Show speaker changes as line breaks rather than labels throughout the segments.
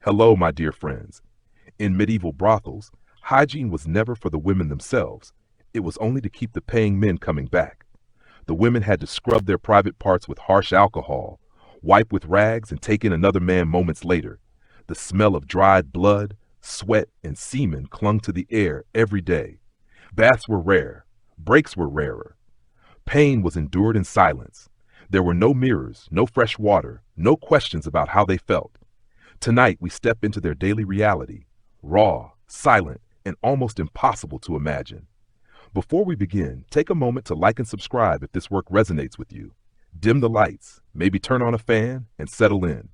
Hello, my dear friends. In medieval brothels, hygiene was never for the women themselves. It was only to keep the paying men coming back. The women had to scrub their private parts with harsh alcohol, wipe with rags, and take in another man moments later. The smell of dried blood, sweat, and semen clung to the air every day. Baths were rare. Breaks were rarer. Pain was endured in silence. There were no mirrors, no fresh water, no questions about how they felt. Tonight we step into their daily reality, raw, silent, and almost impossible to imagine. Before we begin, take a moment to like and subscribe if this work resonates with you. Dim the lights, maybe turn on a fan, and settle in.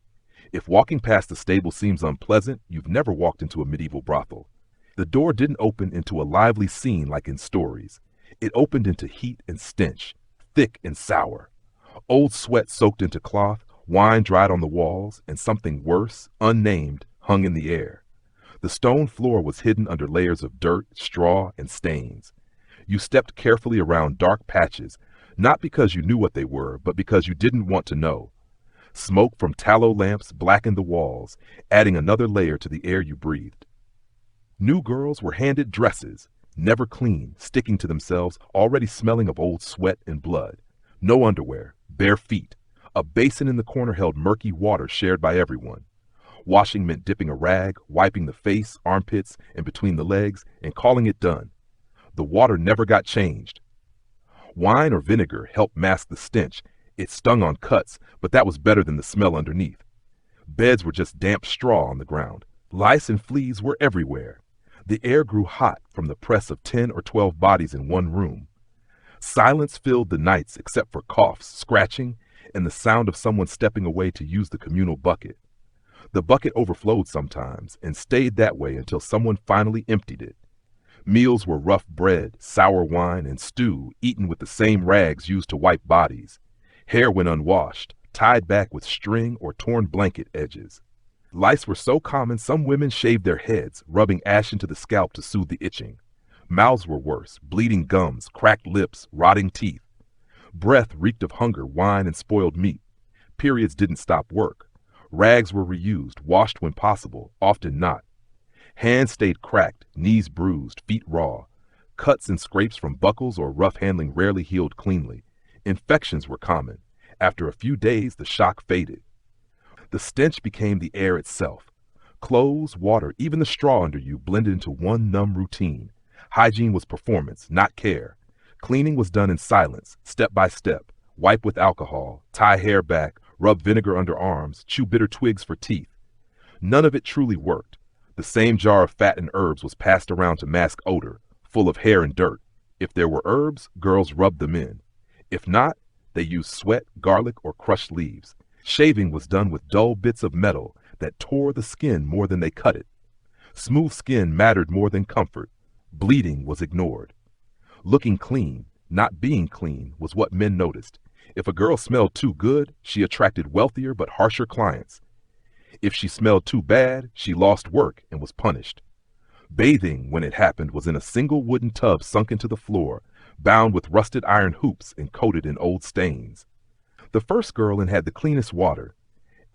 If walking past the stable seems unpleasant, you've never walked into a medieval brothel. The door didn't open into a lively scene like in stories. It opened into heat and stench, thick and sour. Old sweat soaked into cloth, wine dried on the walls, and something worse, unnamed, hung in the air. The stone floor was hidden under layers of dirt, straw, and stains. You stepped carefully around dark patches, not because you knew what they were, but because you didn't want to know. Smoke from tallow lamps blackened the walls, adding another layer to the air you breathed. New girls were handed dresses, never clean, sticking to themselves, already smelling of old sweat and blood. No underwear, bare feet. A basin in the corner held murky water shared by everyone. Washing meant dipping a rag, wiping the face, armpits, and between the legs, and calling it done. The water never got changed. Wine or vinegar helped mask the stench. It stung on cuts, but that was better than the smell underneath. Beds were just damp straw on the ground. Lice and fleas were everywhere. The air grew hot from the press of 10 or 12 bodies in one room. Silence filled the nights except for coughs, scratching, and the sound of someone stepping away to use the communal bucket. The bucket overflowed sometimes and stayed that way until someone finally emptied it. Meals were rough bread, sour wine, and stew eaten with the same rags used to wipe bodies. Hair went unwashed, tied back with string or torn blanket edges. Lice were so common some women shaved their heads, rubbing ash into the scalp to soothe the itching. Mouths were worse, bleeding gums, cracked lips, rotting teeth. Breath reeked of hunger, wine, and spoiled meat. Periods didn't stop work. Rags were reused, washed when possible, often not. Hands stayed cracked, knees bruised, feet raw. Cuts and scrapes from buckles or rough handling rarely healed cleanly. Infections were common. After a few days, the shock faded. The stench became the air itself. Clothes, water, even the straw under you blended into one numb routine. Hygiene was performance, not care. Cleaning was done in silence, step by step. Wipe with alcohol, tie hair back, rub vinegar under arms, chew bitter twigs for teeth. None of it truly worked. The same jar of fat and herbs was passed around to mask odor, full of hair and dirt. If there were herbs, girls rubbed them in. If not, they used sweat, garlic, or crushed leaves. Shaving was done with dull bits of metal that tore the skin more than they cut it. Smooth skin mattered more than comfort. Bleeding was ignored. Looking clean, not being clean, was what men noticed. If a girl smelled too good, she attracted wealthier but harsher clients. If she smelled too bad, she lost work and was punished. Bathing, when it happened, was in a single wooden tub sunk into the floor, bound with rusted iron hoops and coated in old stains. The first girl in had the cleanest water.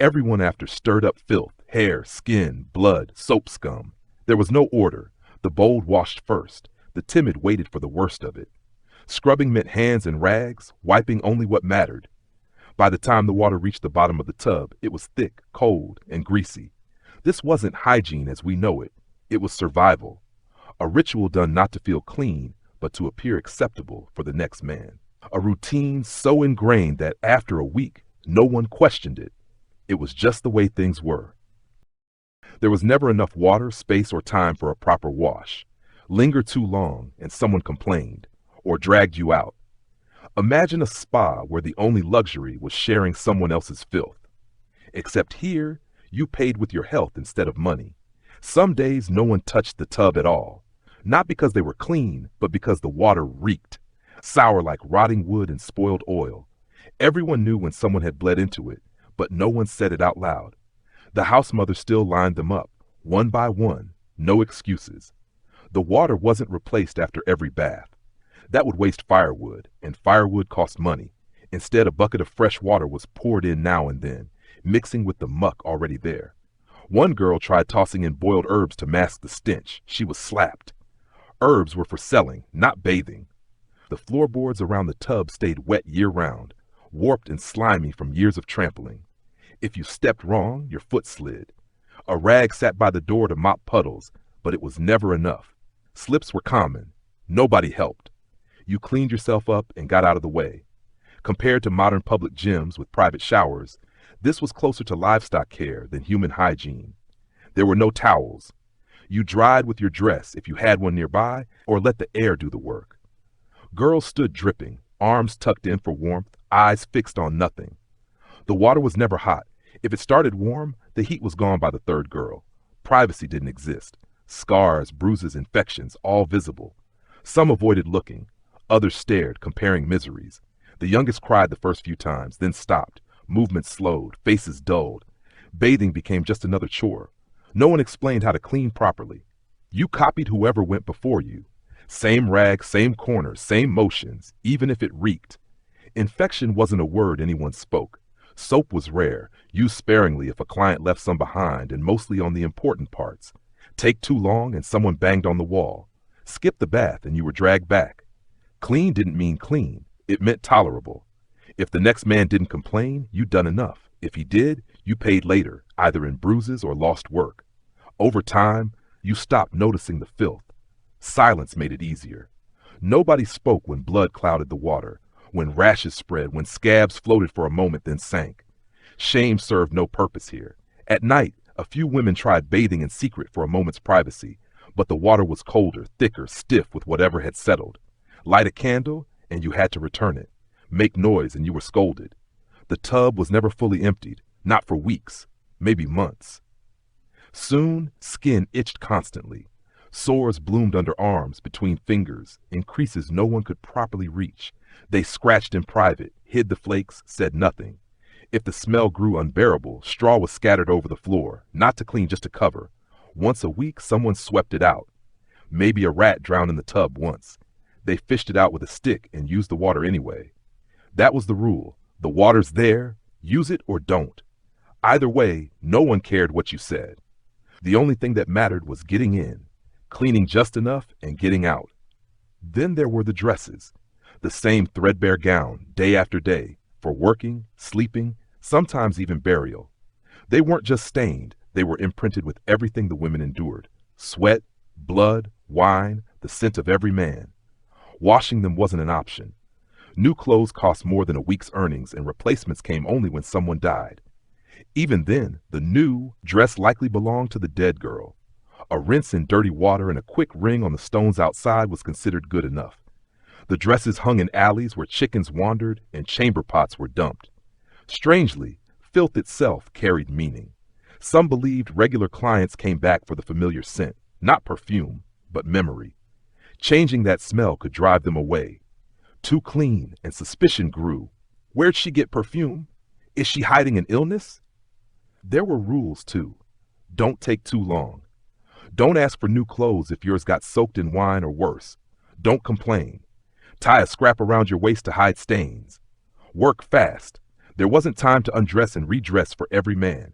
Everyone after stirred up filth, hair, skin, blood, soap scum. There was no order. The bold washed first. The timid waited for the worst of it. Scrubbing meant hands and rags, wiping only what mattered. By the time the water reached the bottom of the tub, it was thick, cold, and greasy. This wasn't hygiene as we know it. It was survival. A ritual done not to feel clean, but to appear acceptable for the next man. A routine so ingrained that after a week, no one questioned it. It was just the way things were. There was never enough water, space, or time for a proper wash. Linger too long, and someone complained, or dragged you out. Imagine a spa where the only luxury was sharing someone else's filth. Except here, you paid with your health instead of money. Some days no one touched the tub at all. Not because they were clean, but because the water reeked. Sour like rotting wood and spoiled oil. Everyone knew when someone had bled into it, but no one said it out loud. The house mother still lined them up, one by one, no excuses. The water wasn't replaced after every bath. That would waste firewood, and firewood cost money. Instead, a bucket of fresh water was poured in now and then, mixing with the muck already there. One girl tried tossing in boiled herbs to mask the stench. She was slapped. Herbs were for selling, not bathing. The floorboards around the tub stayed wet year-round, warped and slimy from years of trampling. If you stepped wrong, your foot slid. A rag sat by the door to mop puddles, but it was never enough. Slips were common. Nobody helped. You cleaned yourself up and got out of the way. Compared to modern public gyms with private showers, this was closer to livestock care than human hygiene. There were no towels. You dried with your dress if you had one nearby, or let the air do the work. Girls stood dripping, arms tucked in for warmth, eyes fixed on nothing. The water was never hot. If it started warm, the heat was gone by the third girl. Privacy didn't exist. Scars, bruises, infections, all visible. Some avoided looking. Others stared, comparing miseries. The youngest cried the first few times, then stopped. Movement slowed, faces dulled. Bathing became just another chore. No one explained how to clean properly. You copied whoever went before you. Same rag, same corner, same motions, even if it reeked. Infection wasn't a word anyone spoke. Soap was rare, used sparingly if a client left some behind, and mostly on the important parts. Take too long and someone banged on the wall. Skip the bath and you were dragged back. Clean didn't mean clean. It meant tolerable. If the next man didn't complain, you'd done enough. If he did, you paid later, either in bruises or lost work. Over time, you stopped noticing the filth. Silence made it easier. Nobody spoke when blood clouded the water, when rashes spread, when scabs floated for a moment then sank. Shame served no purpose here. At night, a few women tried bathing in secret for a moment's privacy, but the water was colder, thicker, stiff with whatever had settled. Light a candle, and you had to return it. Make noise, and you were scolded. The tub was never fully emptied, not for weeks, maybe months. Soon, skin itched constantly. Sores bloomed under arms, between fingers, in creases no one could properly reach. They scratched in private, hid the flakes, said nothing. If the smell grew unbearable, straw was scattered over the floor, not to clean, just to cover. Once a week, someone swept it out. Maybe a rat drowned in the tub once. They fished it out with a stick and used the water anyway. That was the rule. The water's there, use it or don't. Either way, no one cared what you said. The only thing that mattered was getting in, cleaning just enough and getting out. Then there were the dresses, the same threadbare gown, day after day, for working, sleeping, sometimes even burial. They weren't just stained, they were imprinted with everything the women endured: sweat, blood, wine, the scent of every man. Washing them wasn't an option. New clothes cost more than a week's earnings, and replacements came only when someone died. Even then, the new dress likely belonged to the dead girl. A rinse in dirty water and a quick wring on the stones outside was considered good enough. The dresses hung in alleys where chickens wandered and chamber pots were dumped. Strangely, filth itself carried meaning. Some believed regular clients came back for the familiar scent, not perfume, but memory. Changing that smell could drive them away. Too clean, and suspicion grew. Where'd she get perfume? Is she hiding an illness? There were rules, too. Don't take too long. Don't ask for new clothes if yours got soaked in wine or worse. Don't complain. Tie a scrap around your waist to hide stains. Work fast. There wasn't time to undress and redress for every man.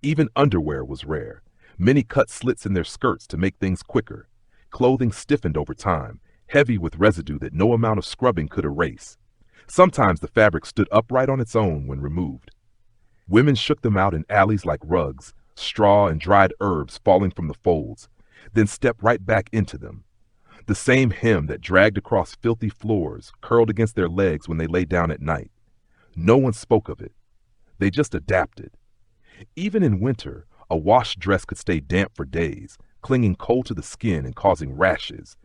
Even underwear was rare. Many cut slits in their skirts to make things quicker. Clothing stiffened over time, heavy with residue that no amount of scrubbing could erase. Sometimes the fabric stood upright on its own when removed. Women shook them out in alleys like rugs, straw and dried herbs falling from the folds, then stepped right back into them. The same hem that dragged across filthy floors curled against their legs when they lay down at night. No one spoke of it. They just adapted. Even in winter, a washed dress could stay damp for days, clinging cold to the skin and causing rashes.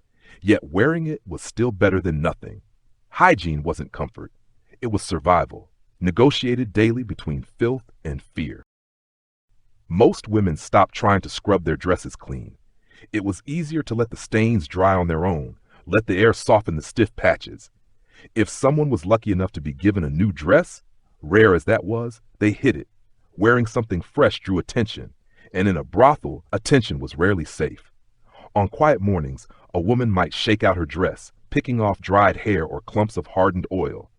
Yet wearing it was still better than nothing. Hygiene wasn't comfort. It was survival, negotiated daily between filth and fear. Most women stopped trying to scrub their dresses clean. It was easier to let the stains dry on their own, let the air soften the stiff patches. If someone was lucky enough to be given a new dress, rare as that was, they hid it. Wearing something fresh drew attention, and in a brothel, attention was rarely safe. On quiet mornings, a woman might shake out her dress, picking off dried hair or clumps of hardened oil.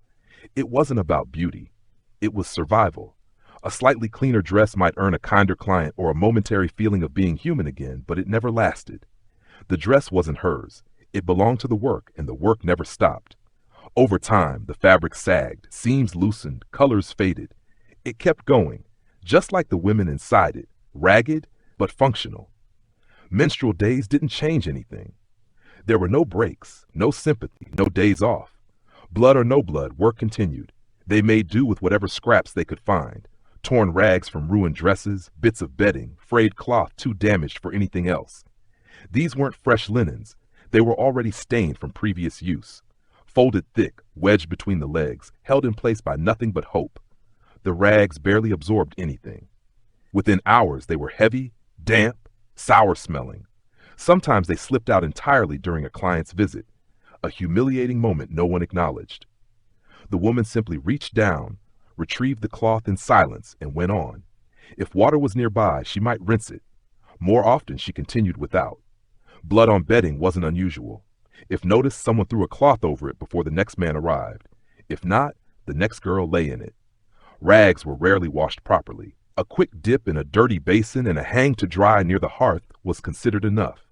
It wasn't about beauty. It was survival. A slightly cleaner dress might earn a kinder client or a momentary feeling of being human again, but it never lasted. The dress wasn't hers. It belonged to the work, and the work never stopped. Over time, the fabric sagged, seams loosened, colors faded. It kept going, just like the women inside it, ragged but functional. Menstrual days didn't change anything. There were no breaks, no sympathy, no days off. Blood or no blood, work continued. They made do with whatever scraps they could find. Torn rags from ruined dresses, bits of bedding, frayed cloth too damaged for anything else. These weren't fresh linens. They were already stained from previous use. Folded thick, wedged between the legs, held in place by nothing but hope. The rags barely absorbed anything. Within hours, they were heavy, damp, sour-smelling. Sometimes they slipped out entirely during a client's visit, a humiliating moment no one acknowledged. The woman simply reached down, retrieved the cloth in silence, and went on. If water was nearby, she might rinse it. More often, she continued without. Blood on bedding wasn't unusual. If noticed, someone threw a cloth over it before the next man arrived. If not, the next girl lay in it. Rags were rarely washed properly. A quick dip in a dirty basin and a hang to dry near the hearth was considered enough.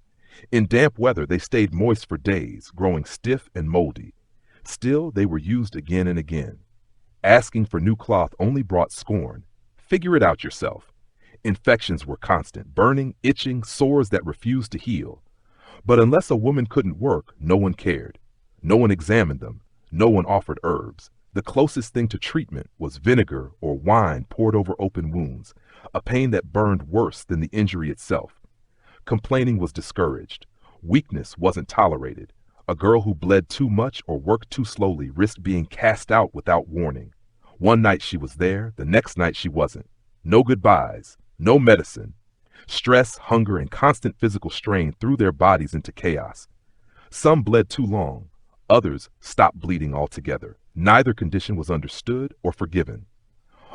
In damp weather, they stayed moist for days, growing stiff and moldy. Still, they were used again and again. Asking for new cloth only brought scorn. Figure it out yourself. Infections were constant, burning, itching, sores that refused to heal. But unless a woman couldn't work, no one cared. No one examined them. No one offered herbs. The closest thing to treatment was vinegar or wine poured over open wounds, a pain that burned worse than the injury itself. Complaining was discouraged. Weakness wasn't tolerated. A girl who bled too much or worked too slowly risked being cast out without warning. One night she was there, the next night she wasn't. No goodbyes, no medicine. Stress, hunger, and constant physical strain threw their bodies into chaos. Some bled too long. Others stopped bleeding altogether. Neither condition was understood or forgiven.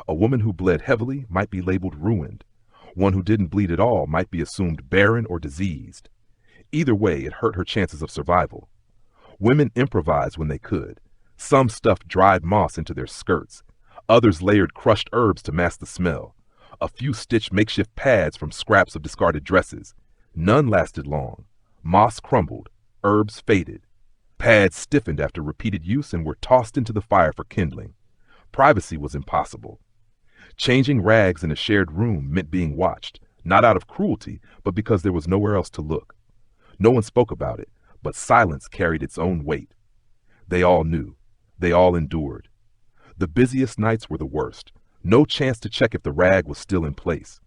A woman who bled heavily might be labeled ruined. One who didn't bleed at all might be assumed barren or diseased. Either way, it hurt her chances of survival. Women improvised when they could. Some stuffed dried moss into their skirts. Others layered crushed herbs to mask the smell. A few stitched makeshift pads from scraps of discarded dresses. None lasted long. Moss crumbled. Herbs faded. Pads stiffened after repeated use and were tossed into the fire for kindling. Privacy was impossible. Changing rags in a shared room meant being watched, not out of cruelty, but because there was nowhere else to look. No one spoke about it, but silence carried its own weight. They all knew. They all endured. The busiest nights were the worst. No chance to check if the rag was still in place.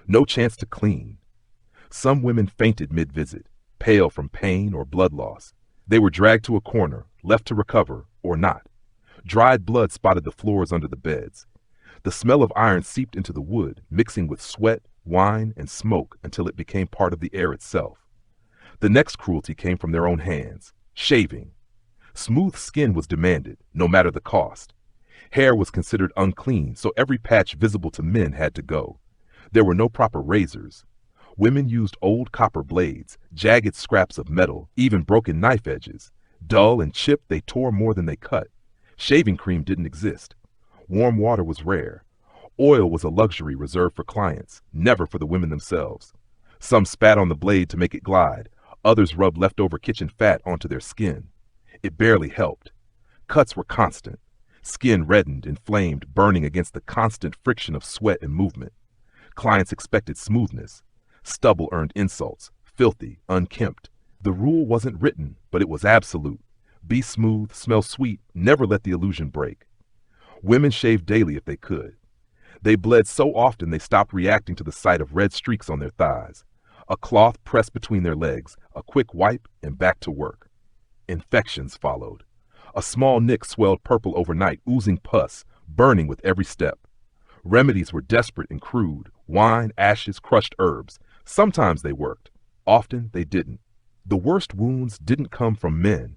No chance to clean. Some women fainted mid-visit, pale from pain or blood loss. They were dragged to a corner, left to recover, or not. Dried blood spotted the floors under the beds. The smell of iron seeped into the wood, mixing with sweat, wine, and smoke until it became part of the air itself. The next cruelty came from their own hands. Shaving. Smooth skin was demanded, no matter the cost. Hair was considered unclean, so every patch visible to men had to go. There were no proper razors. Women used old copper blades, jagged scraps of metal, even broken knife edges. Dull and chipped, they tore more than they cut. Shaving cream didn't exist. Warm water was rare. Oil was a luxury reserved for clients, never for the women themselves. Some spat on the blade to make it glide. Others rubbed leftover kitchen fat onto their skin. It barely helped. Cuts were constant. Skin reddened, inflamed, burning against the constant friction of sweat and movement. Clients expected smoothness. Stubble earned insults, filthy, unkempt. The rule wasn't written, but it was absolute. Be smooth, smell sweet, never let the illusion break. Women shaved daily if they could. They bled so often they stopped reacting to the sight of red streaks on their thighs. A cloth pressed between their legs, a quick wipe, and back to work. Infections followed. A small nick swelled purple overnight, oozing pus, burning with every step. Remedies were desperate and crude: wine, ashes, crushed herbs. Sometimes they worked. Often they didn't. The worst wounds didn't come from men.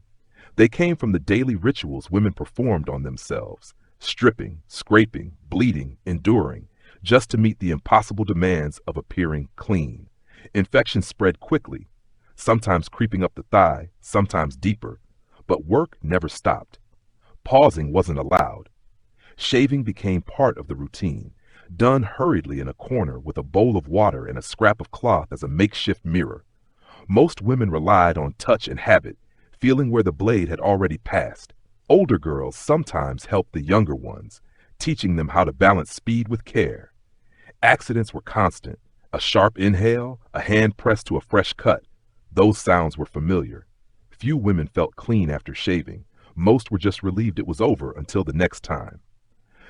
They came from the daily rituals women performed on themselves, stripping, scraping, bleeding, enduring, just to meet the impossible demands of appearing clean. Infections spread quickly, sometimes creeping up the thigh, sometimes deeper, but work never stopped. Pausing wasn't allowed. Shaving became part of the routine, done hurriedly in a corner with a bowl of water and a scrap of cloth as a makeshift mirror. Most women relied on touch and habit, feeling where the blade had already passed. Older girls sometimes helped the younger ones, teaching them how to balance speed with care. Accidents were constant. A sharp inhale, a hand pressed to a fresh cut. Those sounds were familiar. Few women felt clean after shaving. Most were just relieved it was over until the next time.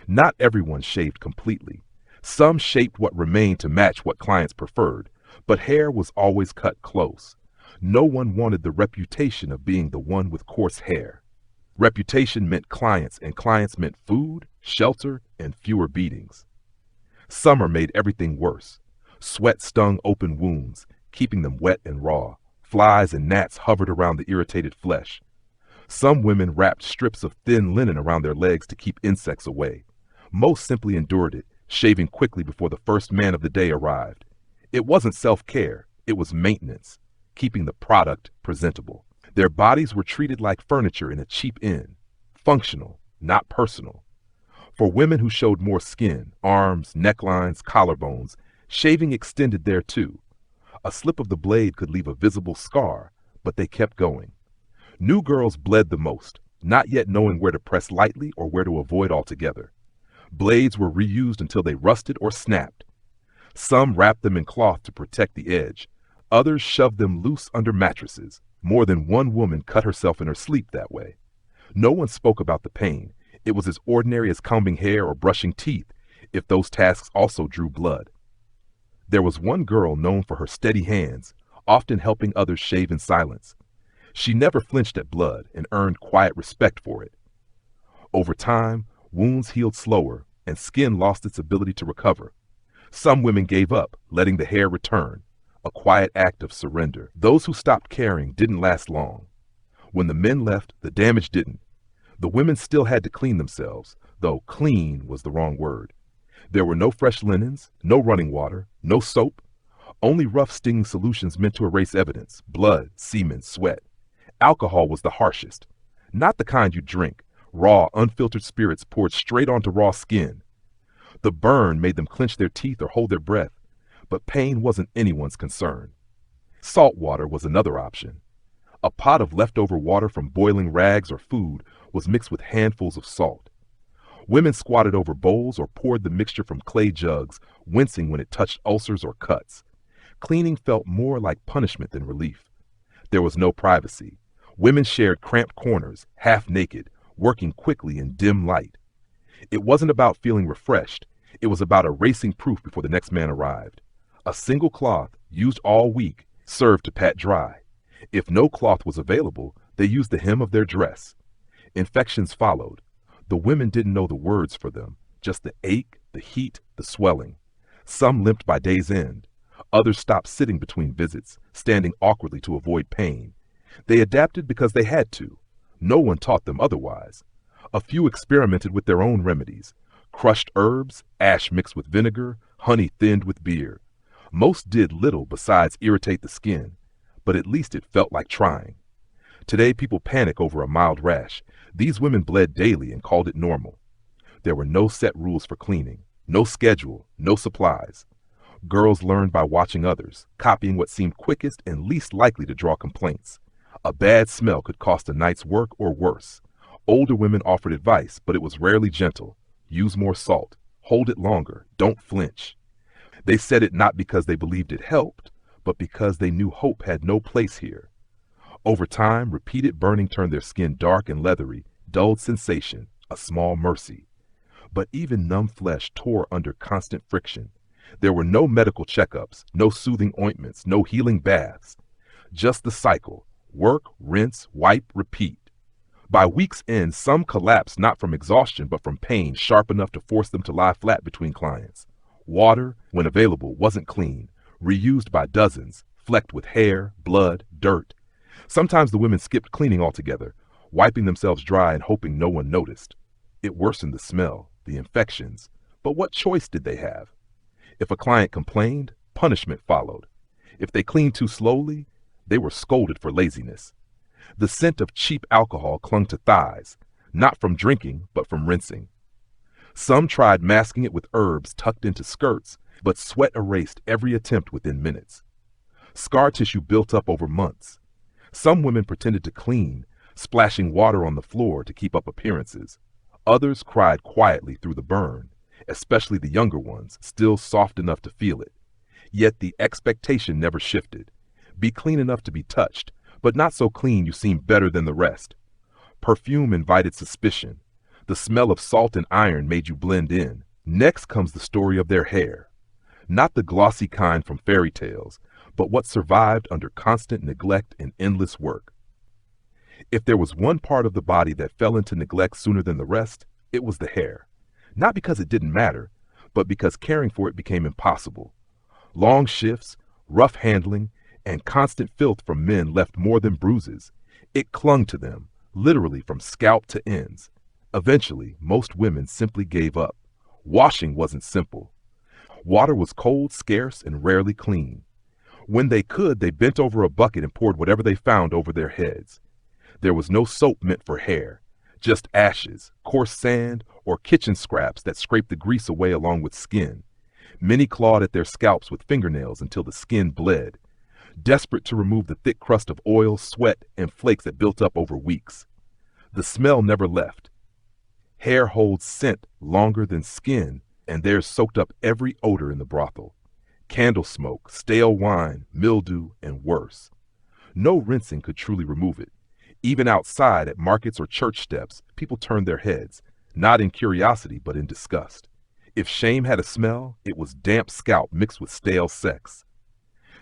Not everyone shaved completely. Some shaped what remained to match what clients preferred, but hair was always cut close. No one wanted the reputation of being the one with coarse hair. Reputation meant clients, and clients meant food, shelter, and fewer beatings. Summer made everything worse. Sweat stung open wounds, keeping them wet and raw. Flies and gnats hovered around the irritated flesh. Some women wrapped strips of thin linen around their legs to keep insects away. Most simply endured it, shaving quickly before the first man of the day arrived. It wasn't self-care, it was maintenance, keeping the product presentable. Their bodies were treated like furniture in a cheap inn, functional, not personal. For women who showed more skin, arms, necklines, collarbones, shaving extended there too. A slip of the blade could leave a visible scar, but they kept going. New girls bled the most, not yet knowing where to press lightly or where to avoid altogether. Blades were reused until they rusted or snapped. Some wrapped them in cloth to protect the edge. Others shoved them loose under mattresses. More than one woman cut herself in her sleep that way. No one spoke about the pain. It was as ordinary as combing hair or brushing teeth, if those tasks also drew blood. There was one girl known for her steady hands, often helping others shave in silence. She never flinched at blood and earned quiet respect for it. Over time, wounds healed slower and skin lost its ability to recover. Some women gave up, letting the hair return, a quiet act of surrender. Those who stopped caring didn't last long. When the men left, the damage didn't. The women still had to clean themselves, though clean was the wrong word. There were no fresh linens, no running water, no soap, only rough stinging solutions meant to erase evidence, blood, semen, sweat. Alcohol was the harshest. Not the kind you drink, raw, unfiltered spirits poured straight onto raw skin. The burn made them clench their teeth or hold their breath, but pain wasn't anyone's concern. Salt water was another option. A pot of leftover water from boiling rags or food was mixed with handfuls of salt. Women squatted over bowls or poured the mixture from clay jugs, wincing when it touched ulcers or cuts. Cleaning felt more like punishment than relief. There was no privacy. Women shared cramped corners, half naked, working quickly in dim light. It wasn't about feeling refreshed. It was about erasing proof before the next man arrived. A single cloth, used all week, served to pat dry. If no cloth was available, they used the hem of their dress. Infections followed. The women didn't know the words for them, just the ache, the heat, the swelling. Some limped by day's end. Others stopped sitting between visits, standing awkwardly to avoid pain. They adapted because they had to. No one taught them otherwise. A few experimented with their own remedies. Crushed herbs, ash mixed with vinegar, honey thinned with beer. Most did little besides irritate the skin, but at least it felt like trying. Today people panic over a mild rash. These women bled daily and called it normal. There were no set rules for cleaning, no schedule, no supplies. Girls learned by watching others, copying what seemed quickest and least likely to draw complaints. A bad smell could cost a night's work or worse. Older women offered advice, but it was rarely gentle. Use more salt. Hold it longer. Don't flinch. They said it not because they believed it helped, but because they knew hope had no place here. Over time, repeated burning turned their skin dark and leathery, dulled sensation, a small mercy. But even numb flesh tore under constant friction. There were no medical checkups, no soothing ointments, no healing baths. Just the cycle. Work, rinse, wipe, repeat. By week's end, some collapsed not from exhaustion but from pain sharp enough to force them to lie flat between clients. Water, when available, wasn't clean, reused by dozens, flecked with hair, blood, dirt. Sometimes the women skipped cleaning altogether, wiping themselves dry and hoping no one noticed. It worsened the smell, the infections, but what choice did they have? If a client complained, punishment followed. If they cleaned too slowly, they were scolded for laziness. The scent of cheap alcohol clung to thighs, not from drinking, but from rinsing. Some tried masking it with herbs tucked into skirts, but sweat erased every attempt within minutes. Scar tissue built up over months. Some women pretended to clean, splashing water on the floor to keep up appearances. Others cried quietly through the burn, especially the younger ones, still soft enough to feel it. Yet the expectation never shifted. Be clean enough to be touched, but not so clean you seem better than the rest. Perfume invited suspicion. The smell of salt and iron made you blend in. Next comes the story of their hair. Not the glossy kind from fairy tales, but what survived under constant neglect and endless work. If there was one part of the body that fell into neglect sooner than the rest, it was the hair. Not because it didn't matter, but because caring for it became impossible. Long shifts, rough handling, and constant filth from men left more than bruises. It clung to them, literally from scalp to ends. Eventually, most women simply gave up. Washing wasn't simple. Water was cold, scarce, and rarely clean. When they could, they bent over a bucket and poured whatever they found over their heads. There was no soap meant for hair, just ashes, coarse sand, or kitchen scraps that scraped the grease away along with skin. Many clawed at their scalps with fingernails until the skin bled, desperate to remove the thick crust of oil, sweat, and flakes that built up over weeks. The smell never left. Hair holds scent longer than skin, and theirs soaked up every odor in the brothel. Candle smoke, stale wine, mildew, and worse. No rinsing could truly remove it. Even outside, at markets or church steps, people turned their heads, not in curiosity but in disgust. If shame had a smell, it was damp scalp mixed with stale sex.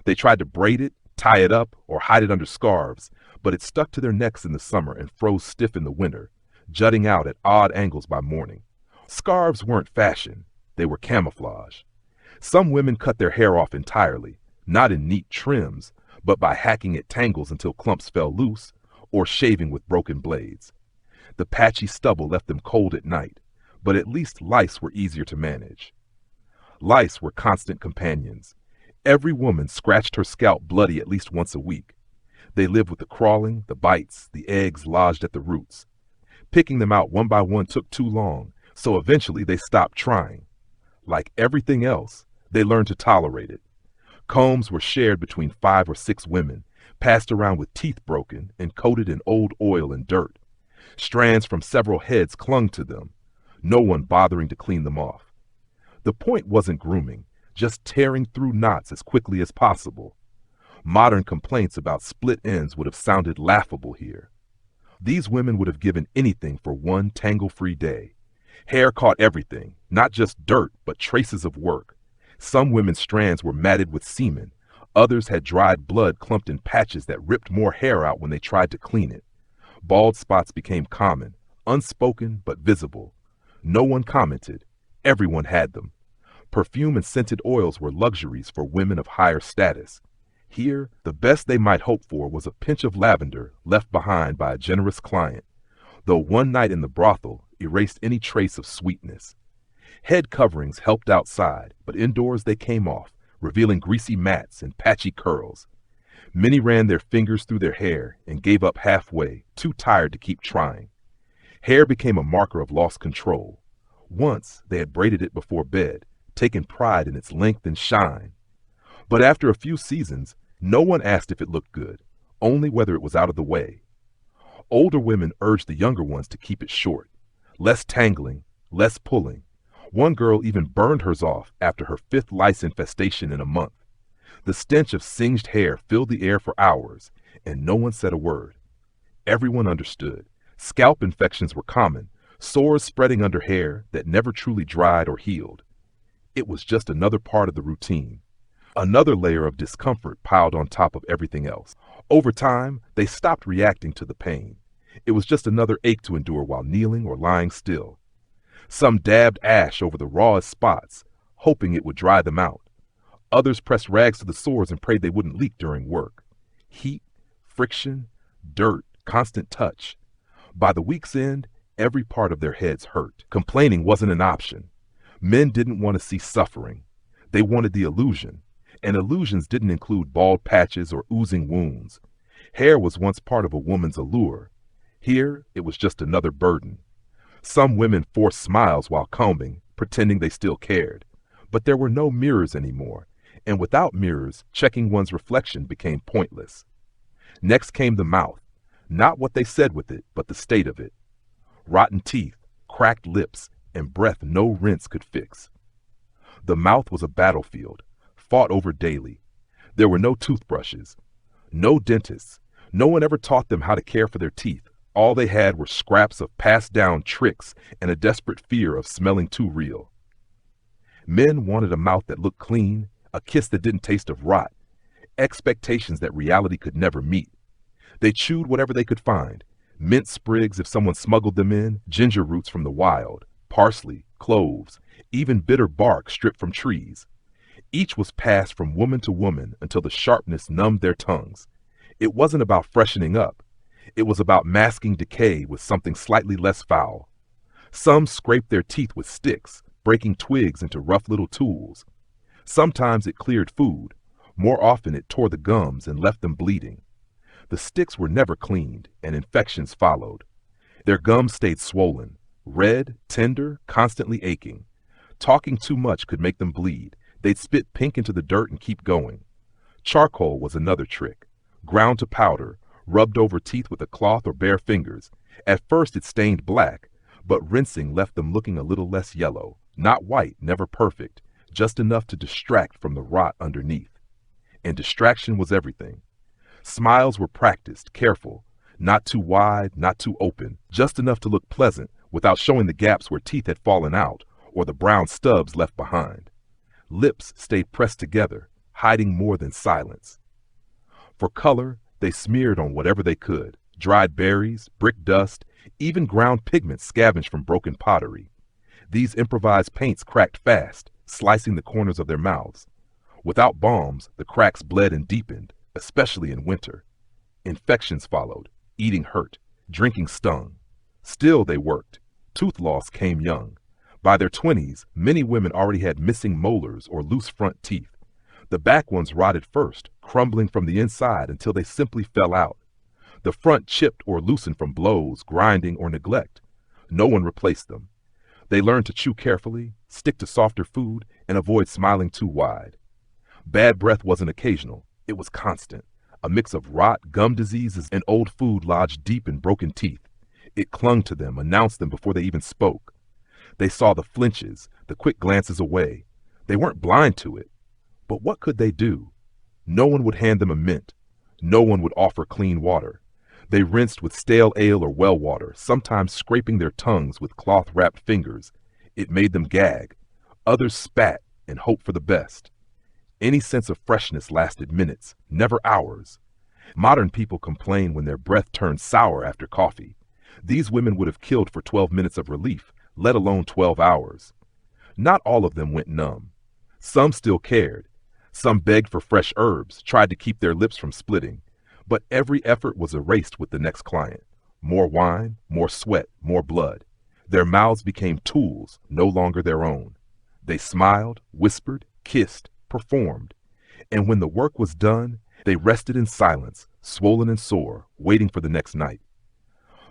They tried to braid it, tie it up, or hide it under scarves, but it stuck to their necks in the summer and froze stiff in the winter, jutting out at odd angles by morning. Scarves weren't fashion, they were camouflage. Some women cut their hair off entirely, not in neat trims, but by hacking at tangles until clumps fell loose, or shaving with broken blades. The patchy stubble left them cold at night, but at least lice were easier to manage. Lice were constant companions. Every woman scratched her scalp bloody at least once a week. They lived with the crawling, the bites, the eggs lodged at the roots. Picking them out one by one took too long, so eventually they stopped trying. Like everything else, they learned to tolerate it. Combs were shared between 5 or 6 women, passed around with teeth broken and coated in old oil and dirt. Strands from several heads clung to them, no one bothering to clean them off. The point wasn't grooming, just tearing through knots as quickly as possible. Modern complaints about split ends would have sounded laughable here. These women would have given anything for one tangle-free day. Hair caught everything, not just dirt, but traces of work. Some women's strands were matted with semen. Others had dried blood clumped in patches that ripped more hair out when they tried to clean it. Bald spots became common, unspoken but visible. No one commented. Everyone had them. Perfume and scented oils were luxuries for women of higher status. Here, the best they might hope for was a pinch of lavender left behind by a generous client, though one night in the brothel erased any trace of sweetness. Head coverings helped outside, but indoors they came off, revealing greasy mats and patchy curls. Many ran their fingers through their hair and gave up halfway, too tired to keep trying. Hair became a marker of lost control. Once they had braided it before bed, taken pride in its length and shine. But after a few seasons, no one asked if it looked good, only whether it was out of the way. Older women urged the younger ones to keep it short. Less tangling, less pulling. One girl even burned hers off after her 5th lice infestation in a month. The stench of singed hair filled the air for hours, and no one said a word. Everyone understood. Scalp infections were common, sores spreading under hair that never truly dried or healed. It was just another part of the routine. Another layer of discomfort piled on top of everything else. Over time, they stopped reacting to the pain. It was just another ache to endure while kneeling or lying still. Some dabbed ash over the rawest spots, hoping it would dry them out. Others pressed rags to the sores and prayed they wouldn't leak during work. Heat, friction, dirt, constant touch. By the week's end, every part of their heads hurt. Complaining wasn't an option. Men didn't want to see suffering. They wanted the illusion. And illusions didn't include bald patches or oozing wounds. Hair was once part of a woman's allure. Here, it was just another burden. Some women forced smiles while combing, pretending they still cared. But there were no mirrors anymore, and without mirrors, checking one's reflection became pointless. Next came the mouth, not what they said with it, but the state of it. Rotten teeth, cracked lips, and breath no rinse could fix. The mouth was a battlefield, fought over daily. There were no toothbrushes, no dentists. No one ever taught them how to care for their teeth. All they had were scraps of passed down tricks and a desperate fear of smelling too real. Men wanted a mouth that looked clean, a kiss that didn't taste of rot, expectations that reality could never meet. They chewed whatever they could find, mint sprigs if someone smuggled them in, ginger roots from the wild, parsley, cloves, even bitter bark stripped from trees. Each was passed from woman to woman until the sharpness numbed their tongues. It wasn't about freshening up. It was about masking decay with something slightly less foul. Some scraped their teeth with sticks, breaking twigs into rough little tools. Sometimes it cleared food. More often it tore the gums and left them bleeding. The sticks were never cleaned, and infections followed. Their gums stayed swollen, red, tender, constantly aching. Talking too much could make them bleed. They'd spit pink into the dirt and keep going. Charcoal was another trick. Ground to powder, rubbed over teeth with a cloth or bare fingers. At first it stained black, but rinsing left them looking a little less yellow. Not white, never perfect, just enough to distract from the rot underneath. And distraction was everything. Smiles were practiced, careful, not too wide, not too open, just enough to look pleasant without showing the gaps where teeth had fallen out or the brown stubs left behind. Lips stayed pressed together, hiding more than silence. For color, they smeared on whatever they could, dried berries, brick dust, even ground pigments scavenged from broken pottery. These improvised paints cracked fast, slicing the corners of their mouths. Without balms, the cracks bled and deepened, especially in winter. Infections followed, eating hurt, drinking stung. Still they worked. Tooth loss came young. By their 20s, many women already had missing molars or loose front teeth. The back ones rotted first, crumbling from the inside until they simply fell out. The front chipped or loosened from blows, grinding, or neglect. No one replaced them. They learned to chew carefully, stick to softer food, and avoid smiling too wide. Bad breath wasn't occasional, it was constant. A mix of rot, gum diseases, and old food lodged deep in broken teeth. It clung to them, announced them before they even spoke. They saw the flinches, the quick glances away. They weren't blind to it. But what could they do? No one would hand them a mint. No one would offer clean water. They rinsed with stale ale or well water, sometimes scraping their tongues with cloth-wrapped fingers. It made them gag. Others spat and hoped for the best. Any sense of freshness lasted minutes, never hours. Modern people complain when their breath turned sour after coffee. These women would have killed for 12 minutes of relief, let alone 12 hours. Not all of them went numb. Some still cared. Some begged for fresh herbs, tried to keep their lips from splitting. But every effort was erased with the next client. More wine, more sweat, more blood. Their mouths became tools, no longer their own. They smiled, whispered, kissed, performed. And when the work was done, they rested in silence, swollen and sore, waiting for the next night.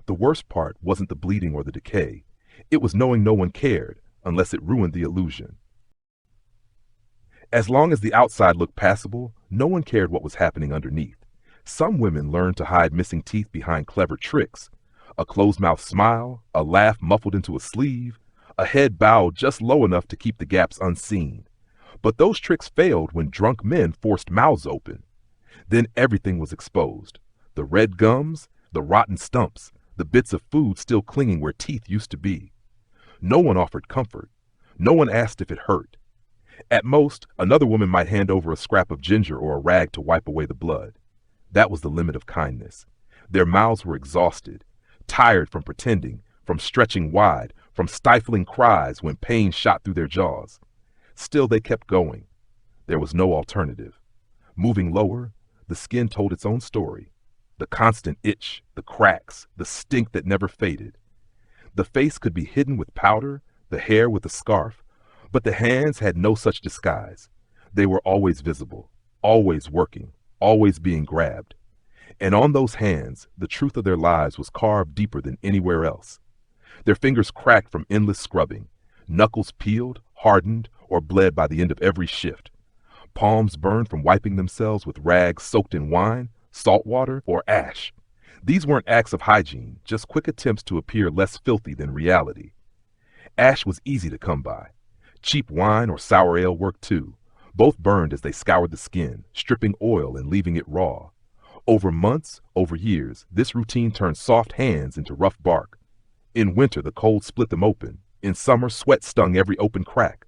The worst part wasn't the bleeding or the decay. It was knowing no one cared, unless it ruined the illusion. As long as the outside looked passable, no one cared what was happening underneath. Some women learned to hide missing teeth behind clever tricks. A closed-mouth smile, a laugh muffled into a sleeve, a head bowed just low enough to keep the gaps unseen. But those tricks failed when drunk men forced mouths open. Then everything was exposed. The red gums, the rotten stumps, the bits of food still clinging where teeth used to be. No one offered comfort. No one asked if it hurt. At most, another woman might hand over a scrap of ginger or a rag to wipe away the blood. That was the limit of kindness. Their mouths were exhausted, tired from pretending, from stretching wide, from stifling cries when pain shot through their jaws. Still they kept going. There was no alternative. Moving lower, the skin told its own story. The constant itch, the cracks, the stink that never faded. The face could be hidden with powder, the hair with a scarf, but the hands had no such disguise. They were always visible, always working, always being grabbed. And on those hands, the truth of their lives was carved deeper than anywhere else. Their fingers cracked from endless scrubbing, knuckles peeled, hardened, or bled by the end of every shift. Palms burned from wiping themselves with rags soaked in wine, salt water, or ash. These weren't acts of hygiene, just quick attempts to appear less filthy than reality. Ash was easy to come by. Cheap wine or sour ale worked too. Both burned as they scoured the skin, stripping oil and leaving it raw. Over months, over years, this routine turned soft hands into rough bark. In winter, the cold split them open. In summer, sweat stung every open crack.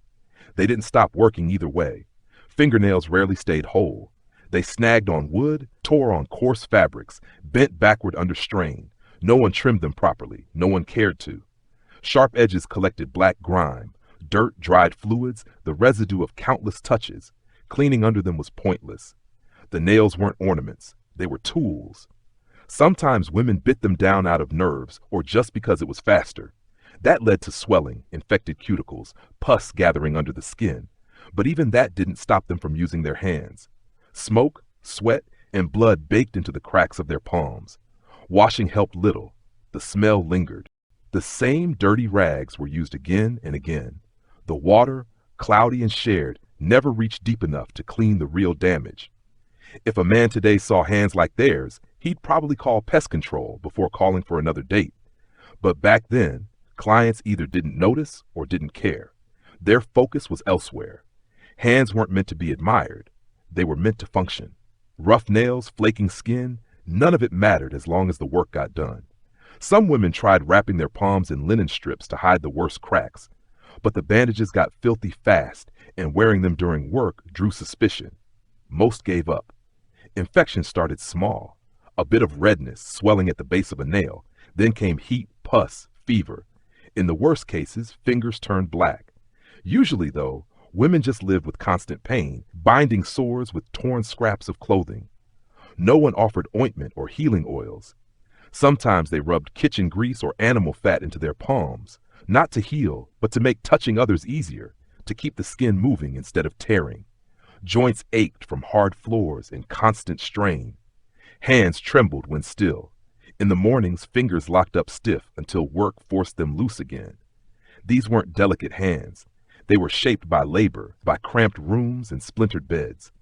They didn't stop working either way. Fingernails rarely stayed whole. They snagged on wood, tore on coarse fabrics, bent backward under strain. No one trimmed them properly. No one cared to. Sharp edges collected black grime, dirt, dried fluids, the residue of countless touches. Cleaning under them was pointless. The nails weren't ornaments. They were tools. Sometimes women bit them down out of nerves or just because it was faster. That led to swelling, infected cuticles, pus gathering under the skin. But even that didn't stop them from using their hands. Smoke, sweat, and blood baked into the cracks of their palms. Washing helped little. The smell lingered. The same dirty rags were used again and again. The water, cloudy and shared, never reached deep enough to clean the real damage. If a man today saw hands like theirs, he'd probably call pest control before calling for another date. But back then, clients either didn't notice or didn't care. Their focus was elsewhere. Hands weren't meant to be admired. They were meant to function. Rough nails, flaking skin, none of it mattered as long as the work got done. Some women tried wrapping their palms in linen strips to hide the worst cracks, but the bandages got filthy fast, and wearing them during work drew suspicion. Most gave up. Infection started small. A bit of redness, swelling at the base of a nail. Then came heat, pus, fever. In the worst cases, fingers turned black. Usually, though, women just lived with constant pain, binding sores with torn scraps of clothing. No one offered ointment or healing oils. Sometimes they rubbed kitchen grease or animal fat into their palms, not to heal, but to make touching others easier, to keep the skin moving instead of tearing. Joints ached from hard floors and constant strain. Hands trembled when still. In the mornings, fingers locked up stiff until work forced them loose again. These weren't delicate hands. They were shaped by labor, by cramped rooms and splintered beds.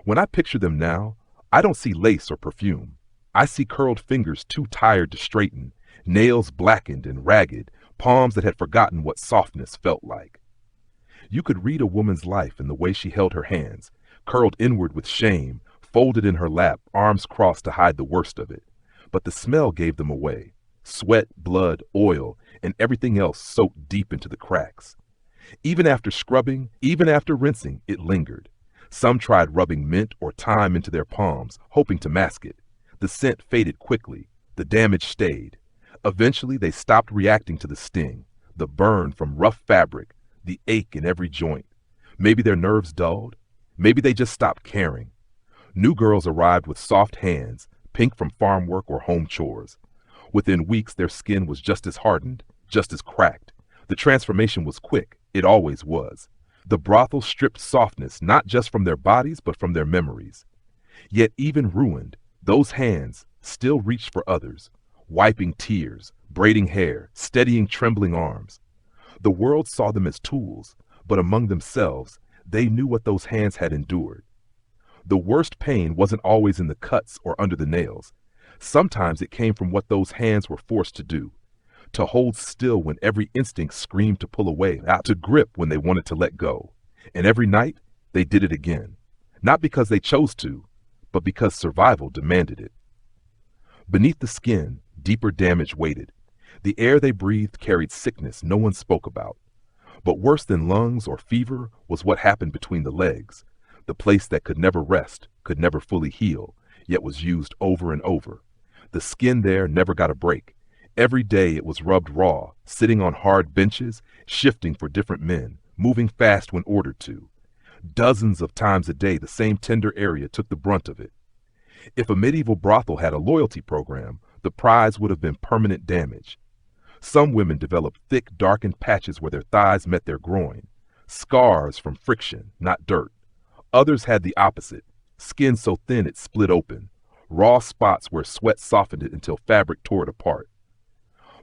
When I picture them now, I don't see lace or perfume. I see curled fingers too tired to straighten, nails blackened and ragged, palms that had forgotten what softness felt like. You could read a woman's life in the way she held her hands, curled inward with shame, folded in her lap, arms crossed to hide the worst of it. But the smell gave them away. Sweat, blood, oil, and everything else soaked deep into the cracks. Even after scrubbing, even after rinsing, it lingered. Some tried rubbing mint or thyme into their palms, hoping to mask it. The scent faded quickly. The damage stayed. Eventually, they stopped reacting to the sting, the burn from rough fabric, the ache in every joint. Maybe their nerves dulled. Maybe they just stopped caring. New girls arrived with soft hands, pink from farm work or home chores. Within weeks, their skin was just as hardened, just as cracked. The transformation was quick. It always was. The brothel stripped softness not just from their bodies, but from their memories. Yet even ruined, those hands still reached for others, wiping tears, braiding hair, steadying trembling arms. The world saw them as tools, but among themselves, they knew what those hands had endured. The worst pain wasn't always in the cuts or under the nails. Sometimes it came from what those hands were forced to do. To hold still when every instinct screamed to pull away, out to grip when they wanted to let go. And every night, they did it again. Not because they chose to, but because survival demanded it. Beneath the skin, deeper damage waited. The air they breathed carried sickness no one spoke about. But worse than lungs or fever was what happened between the legs, the place that could never rest, could never fully heal, yet was used over and over. The skin there never got a break. Every day it was rubbed raw, sitting on hard benches, shifting for different men, moving fast when ordered to. Dozens of times a day the same tender area took the brunt of it. If a medieval brothel had a loyalty program, the prize would have been permanent damage. Some women developed thick, darkened patches where their thighs met their groin, scars from friction, not dirt. Others had the opposite, skin so thin it split open, raw spots where sweat softened it until fabric tore it apart.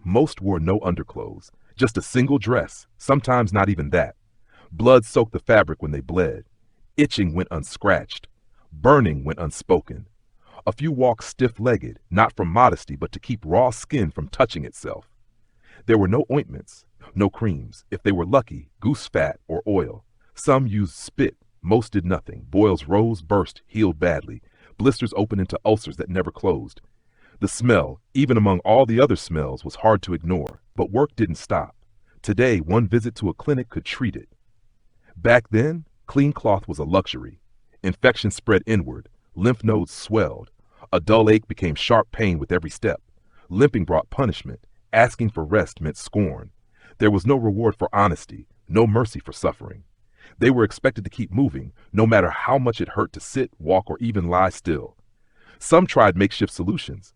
Most wore no underclothes, just a single dress, sometimes not even that. Blood soaked the fabric when they bled. Itching went unscratched. Burning went unspoken. A few walked stiff-legged, not from modesty, but to keep raw skin from touching itself. There were no ointments, no creams. If they were lucky, goose fat or oil. Some used spit. Most did nothing. Boils rose, burst, healed badly. Blisters opened into ulcers that never closed. The smell, even among all the other smells, was hard to ignore. But work didn't stop. Today, one visit to a clinic could treat it. Back then, clean cloth was a luxury. Infection spread inward. Lymph nodes swelled. A dull ache became sharp pain with every step. Limping brought punishment. Asking for rest meant scorn. There was no reward for honesty, no mercy for suffering. They were expected to keep moving, no matter how much it hurt to sit, walk, or even lie still. Some tried makeshift solutions,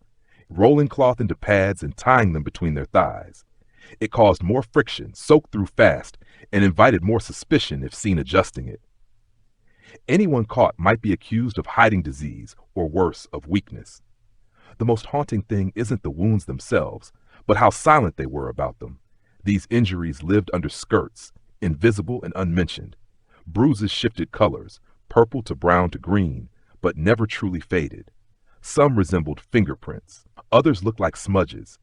rolling cloth into pads and tying them between their thighs. It caused more friction, soaked through fast, and invited more suspicion if seen adjusting it. Anyone caught might be accused of hiding disease, or worse, of weakness. The most haunting thing isn't the wounds themselves, but how silent they were about them. These injuries lived under skirts, invisible and unmentioned. Bruises shifted colors, purple to brown to green, but never truly faded. Some resembled fingerprints. Others looked like smudges.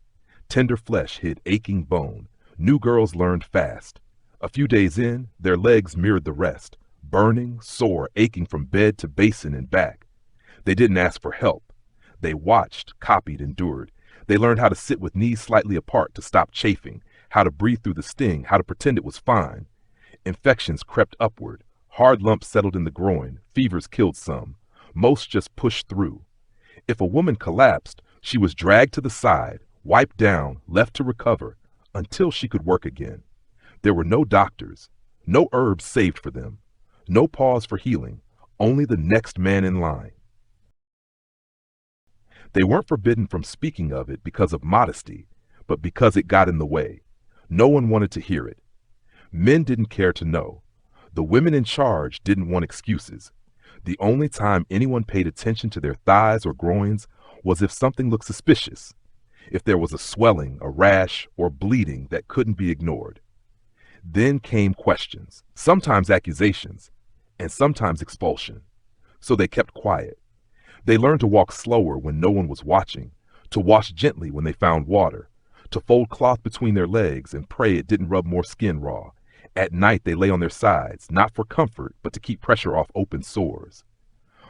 Tender flesh hid aching bone. New girls learned fast. A few days in, their legs mirrored the rest, burning, sore, aching from bed to basin and back. They didn't ask for help. They watched, copied, endured. They learned how to sit with knees slightly apart to stop chafing, how to breathe through the sting, how to pretend it was fine. Infections crept upward. Hard lumps settled in the groin. Fevers killed some. Most just pushed through. If a woman collapsed, she was dragged to the side, wiped down, left to recover, until she could work again. There were no doctors, no herbs saved for them, no pause for healing, only the next man in line. They weren't forbidden from speaking of it because of modesty, but because it got in the way. No one wanted to hear it. Men didn't care to know. The women in charge didn't want excuses. The only time anyone paid attention to their thighs or groins was if something looked suspicious, if there was a swelling, a rash, or bleeding that couldn't be ignored. Then came questions, sometimes accusations, and sometimes expulsion. So they kept quiet. They learned to walk slower when no one was watching, to wash gently when they found water, to fold cloth between their legs and pray it didn't rub more skin raw. At night they lay on their sides, not for comfort, but to keep pressure off open sores.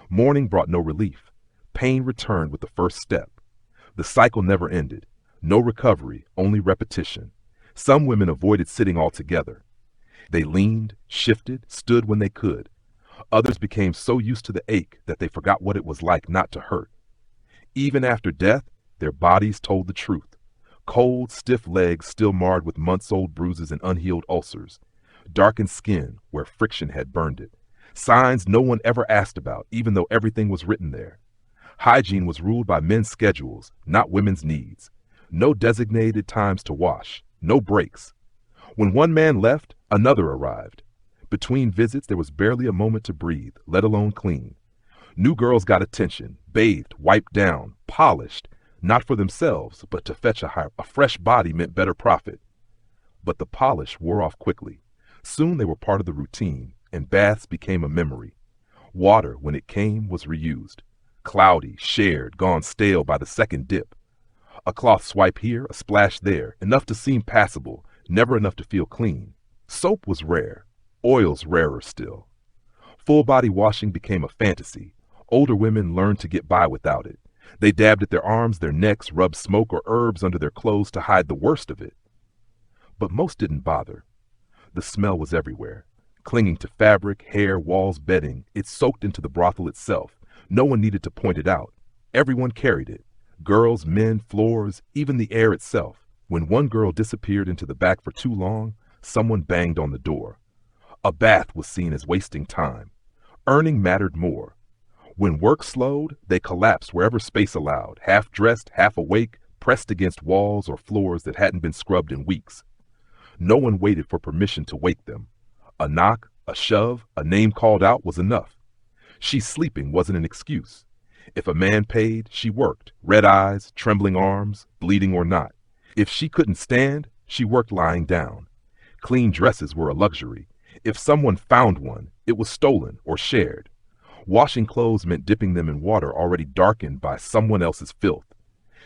Morning brought no relief. Pain returned with the first step. The cycle never ended. No recovery, only repetition. Some women avoided sitting altogether. They leaned, shifted, stood when they could. Others became so used to the ache that they forgot what it was like not to hurt. Even after death, their bodies told the truth. Cold, stiff legs still marred with months-old bruises and unhealed ulcers. Darkened skin where friction had burned it. Signs no one ever asked about, even though everything was written there. Hygiene was ruled by men's schedules, not women's needs. No designated times to wash, no breaks. When one man left, another arrived. Between visits, there was barely a moment to breathe, let alone clean. New girls got attention, bathed, wiped down, polished, not for themselves, but to fetch a fresh body meant better profit. But the polish wore off quickly. Soon they were part of the routine, and baths became a memory. Water, when it came, was reused. Cloudy, shared, gone stale by the second dip. A cloth swipe here, a splash there, enough to seem passable, never enough to feel clean. Soap was rare, oils rarer still. Full body washing became a fantasy. Older women learned to get by without it. They dabbed at their arms, their necks, rubbed smoke or herbs under their clothes to hide the worst of it. But most didn't bother. The smell was everywhere. Clinging to fabric, hair, walls, bedding, it soaked into the brothel itself. No one needed to point it out. Everyone carried it. Girls, men, floors, even the air itself. When one girl disappeared into the back for too long, someone banged on the door. A bath was seen as wasting time. Earning mattered more. When work slowed, they collapsed wherever space allowed, half dressed, half awake, pressed against walls or floors that hadn't been scrubbed in weeks. No one waited for permission to wake them. A knock, a shove, a name called out was enough. She's sleeping wasn't an excuse. If a man paid, she worked, red eyes, trembling arms, bleeding or not. If she couldn't stand, she worked lying down. Clean dresses were a luxury. If someone found one, it was stolen or shared. Washing clothes meant dipping them in water already darkened by someone else's filth.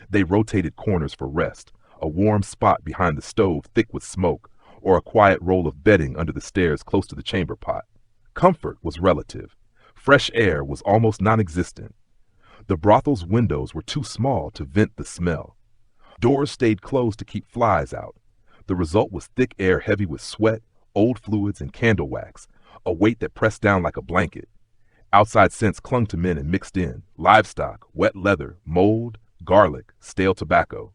They rotated corners for rest, a warm spot behind the stove thick with smoke, or a quiet roll of bedding under the stairs close to the chamber pot. Comfort was relative. Fresh air was almost non-existent. The brothel's windows were too small to vent the smell. Doors stayed closed to keep flies out. The result was thick air heavy with sweat, old fluids, and candle wax, a weight that pressed down like a blanket. Outside scents clung to men and mixed in: livestock, wet leather, mold, garlic, stale tobacco.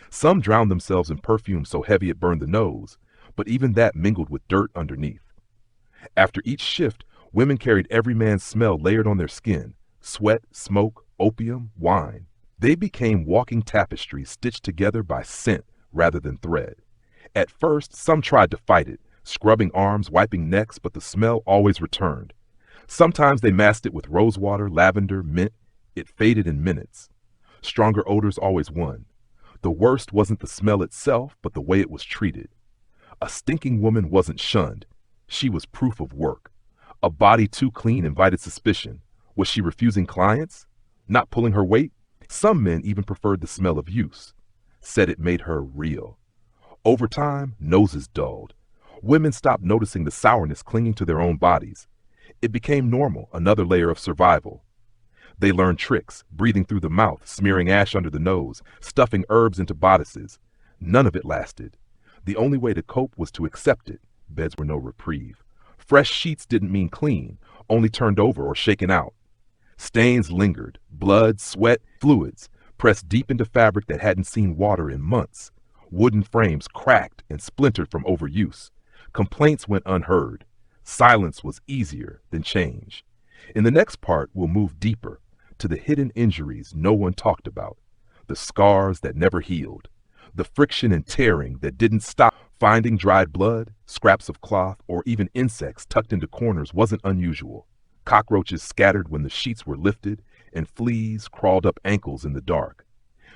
Some drowned themselves in perfume so heavy it burned the nose, but even that mingled with dirt underneath. After each shift, women carried every man's smell layered on their skin: sweat, smoke, opium, wine. They became walking tapestries stitched together by scent rather than thread. At first, some tried to fight it, scrubbing arms, wiping necks, but the smell always returned. Sometimes they masked it with rosewater, lavender, mint. It faded in minutes. Stronger odors always won. The worst wasn't the smell itself, but the way it was treated. A stinking woman wasn't shunned. She was proof of work. A body too clean invited suspicion. Was she refusing clients? Not pulling her weight? Some men even preferred the smell of use. Said it made her real. Over time, noses dulled. Women stopped noticing the sourness clinging to their own bodies. It became normal, another layer of survival. They learned tricks: breathing through the mouth, smearing ash under the nose, stuffing herbs into bodices. None of it lasted. The only way to cope was to accept it. Beds were no reprieve. Fresh sheets didn't mean clean, only turned over or shaken out. Stains lingered: blood, sweat, fluids, pressed deep into fabric that hadn't seen water in months. Wooden frames cracked and splintered from overuse. Complaints went unheard. Silence was easier than change. In the next part, we'll move deeper, to the hidden injuries no one talked about, the scars that never healed, the friction and tearing that didn't stop. Finding dried blood, scraps of cloth, or even insects tucked into corners wasn't unusual. Cockroaches scattered when the sheets were lifted, and fleas crawled up ankles in the dark.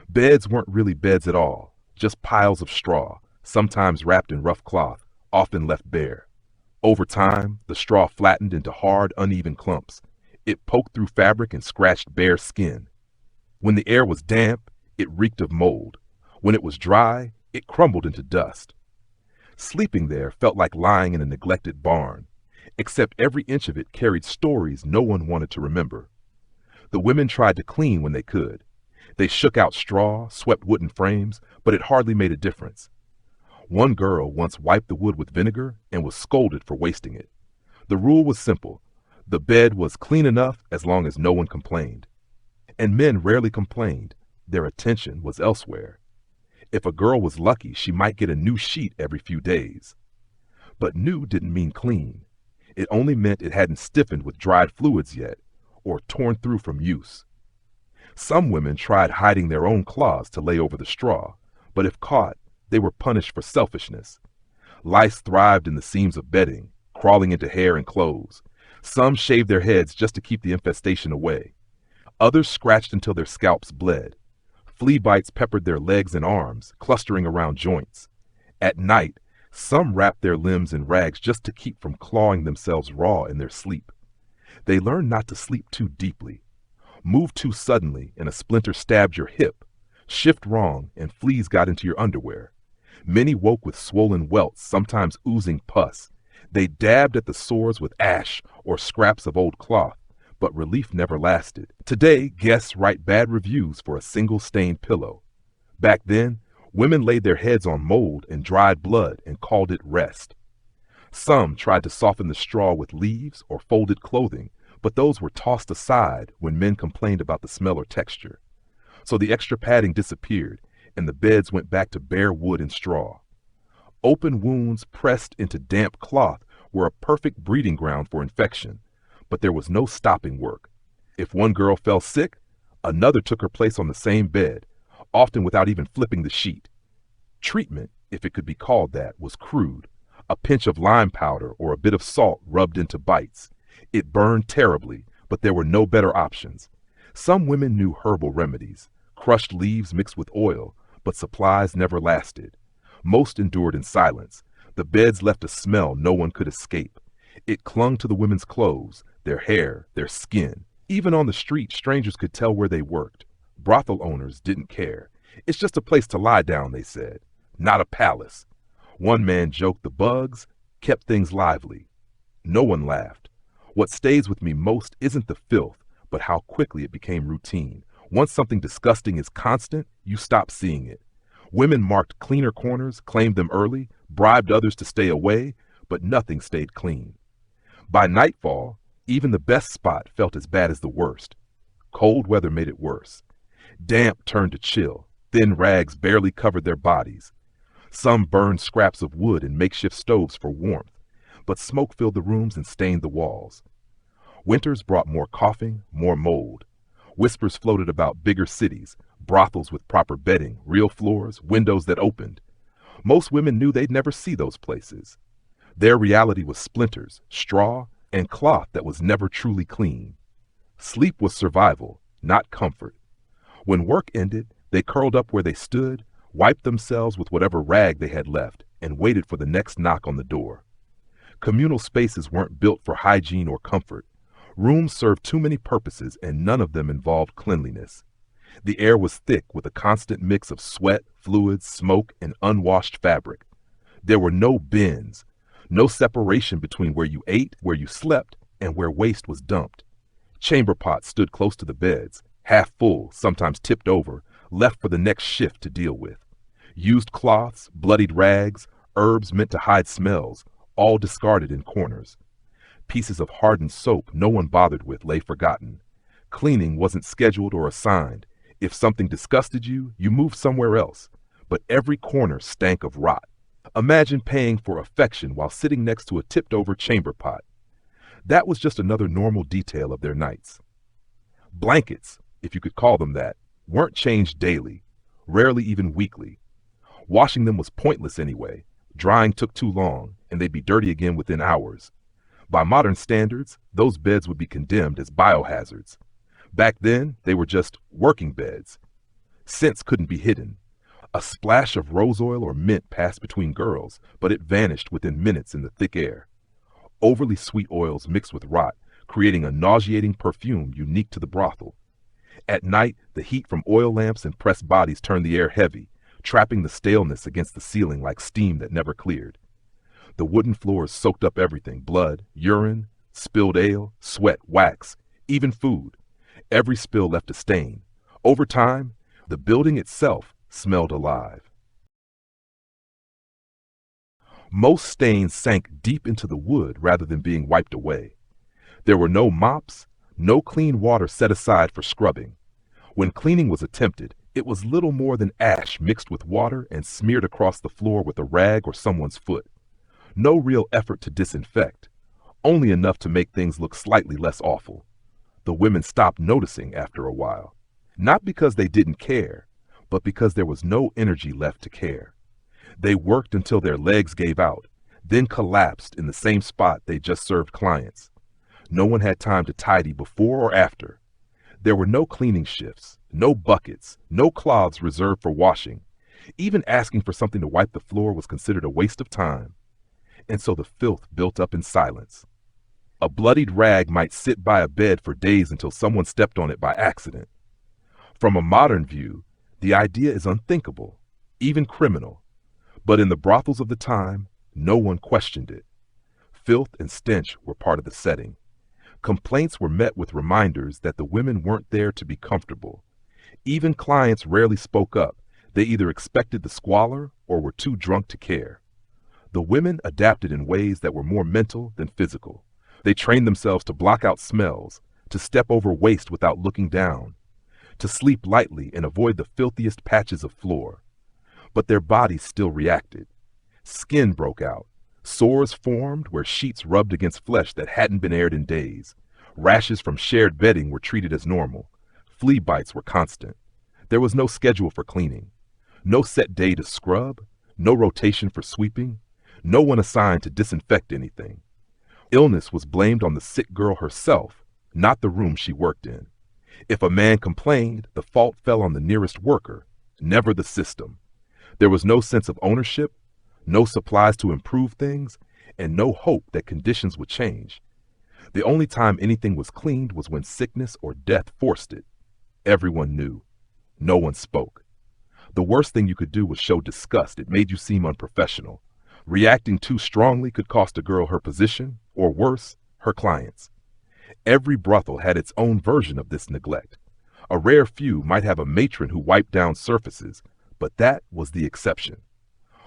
Beds weren't really beds at all, just piles of straw, sometimes wrapped in rough cloth, often left bare. Over time, the straw flattened into hard, uneven clumps. It poked through fabric and scratched bare skin. When the air was damp, it reeked of mold. When it was dry, it crumbled into dust. Sleeping there felt like lying in a neglected barn, except every inch of it carried stories no one wanted to remember. The women tried to clean when they could. They shook out straw, swept wooden frames, but it hardly made a difference. One girl once wiped the wood with vinegar and was scolded for wasting it. The rule was simple: the bed was clean enough as long as no one complained. And men rarely complained. Their attention was elsewhere. If a girl was lucky, she might get a new sheet every few days. But new didn't mean clean. It only meant it hadn't stiffened with dried fluids yet, or torn through from use. Some women tried hiding their own claws to lay over the straw, but if caught, they were punished for selfishness. Lice thrived in the seams of bedding, crawling into hair and clothes. Some shaved their heads just to keep the infestation away. Others scratched until their scalps bled. Flea bites peppered their legs and arms, clustering around joints. At night, some wrapped their limbs in rags just to keep from clawing themselves raw in their sleep. They learned not to sleep too deeply. Move too suddenly and a splinter stabbed your hip. Shift wrong and fleas got into your underwear. Many woke with swollen welts, sometimes oozing pus. They dabbed at the sores with ash or scraps of old cloth, but relief never lasted. Today, guests write bad reviews for a single stained pillow. Back then, women laid their heads on mold and dried blood and called it rest. Some tried to soften the straw with leaves or folded clothing, but those were tossed aside when men complained about the smell or texture. So the extra padding disappeared, and the beds went back to bare wood and straw. Open wounds pressed into damp cloth were a perfect breeding ground for infection, but there was no stopping work. If one girl fell sick, another took her place on the same bed, often without even flipping the sheet. Treatment, if it could be called that, was crude: a pinch of lime powder or a bit of salt rubbed into bites. It burned terribly, but there were no better options. Some women knew herbal remedies: crushed leaves mixed with oil, but supplies never lasted. Most endured in silence. The beds left a smell no one could escape. It clung to the women's clothes, their hair, their skin. Even on the street, strangers could tell where they worked. Brothel owners didn't care. It's just a place to lie down, they said. Not a palace. One man joked the bugs kept things lively. No one laughed. What stays with me most isn't the filth, but how quickly it became routine. Once something disgusting is constant, you stop seeing it. Women marked cleaner corners, claimed them early, bribed others to stay away, but nothing stayed clean. By nightfall, even the best spot felt as bad as the worst. Cold weather made it worse. Damp turned to chill. Thin rags barely covered their bodies. Some burned scraps of wood in makeshift stoves for warmth, but smoke filled the rooms and stained the walls. Winters brought more coughing, more mold. Whispers floated about bigger cities, brothels with proper bedding, real floors, windows that opened. Most women knew they'd never see those places. Their reality was splinters, straw, and cloth that was never truly clean. Sleep was survival, not comfort. When work ended, they curled up where they stood, wiped themselves with whatever rag they had left, and waited for the next knock on the door. Communal spaces weren't built for hygiene or comfort. Rooms served too many purposes, and none of them involved cleanliness. The air was thick with a constant mix of sweat, fluids, smoke, and unwashed fabric. There were no bins, no separation between where you ate, where you slept, and where waste was dumped. Chamber pots stood close to the beds, half full, sometimes tipped over, left for the next shift to deal with. Used cloths, bloodied rags, herbs meant to hide smells, all discarded in corners. Pieces of hardened soap no one bothered with lay forgotten. Cleaning wasn't scheduled or assigned. If something disgusted you, you moved somewhere else. But every corner stank of rot. Imagine paying for affection while sitting next to a tipped-over chamber pot. That was just another normal detail of their nights. Blankets, if you could call them that, weren't changed daily, rarely even weekly. Washing them was pointless anyway. Drying took too long, and they'd be dirty again within hours. By modern standards, those beds would be condemned as biohazards. Back then, they were just working beds. Scents couldn't be hidden. A splash of rose oil or mint passed between girls, but it vanished within minutes in the thick air. Overly sweet oils mixed with rot, creating a nauseating perfume unique to the brothel. At night, the heat from oil lamps and pressed bodies turned the air heavy, trapping the staleness against the ceiling like steam that never cleared. The wooden floors soaked up everything: blood, urine, spilled ale, sweat, wax, even food. Every spill left a stain. Over time, the building itself smelled alive. Most stains sank deep into the wood rather than being wiped away. There were no mops, no clean water set aside for scrubbing. When cleaning was attempted, it was little more than ash mixed with water and smeared across the floor with a rag or someone's foot. No real effort to disinfect, only enough to make things look slightly less awful. The women stopped noticing after a while, not because they didn't care, but because there was no energy left to care. They worked until their legs gave out, then collapsed in the same spot they just served clients. No one had time to tidy before or after. There were no cleaning shifts, no buckets, no cloths reserved for washing. Even asking for something to wipe the floor was considered a waste of time. And so the filth built up in silence. A bloodied rag might sit by a bed for days until someone stepped on it by accident. From a modern view, the idea is unthinkable, even criminal. But in the brothels of the time, no one questioned it. Filth and stench were part of the setting. Complaints were met with reminders that the women weren't there to be comfortable. Even clients rarely spoke up. They either expected the squalor or were too drunk to care. The women adapted in ways that were more mental than physical. They trained themselves to block out smells, to step over waste without looking down, to sleep lightly and avoid the filthiest patches of floor. But their bodies still reacted. Skin broke out. Sores formed where sheets rubbed against flesh that hadn't been aired in days. Rashes from shared bedding were treated as normal. Flea bites were constant. There was no schedule for cleaning, no set day to scrub, no rotation for sweeping, no one assigned to disinfect anything. Illness was blamed on the sick girl herself, not the room she worked in. If a man complained, the fault fell on the nearest worker, never the system. There was no sense of ownership, no supplies to improve things, and no hope that conditions would change. The only time anything was cleaned was when sickness or death forced it. Everyone knew. No one spoke. The worst thing you could do was show disgust. It made you seem unprofessional. Reacting too strongly could cost a girl her position, or worse, her clients. Every brothel had its own version of this neglect. A rare few might have a matron who wiped down surfaces, but that was the exception.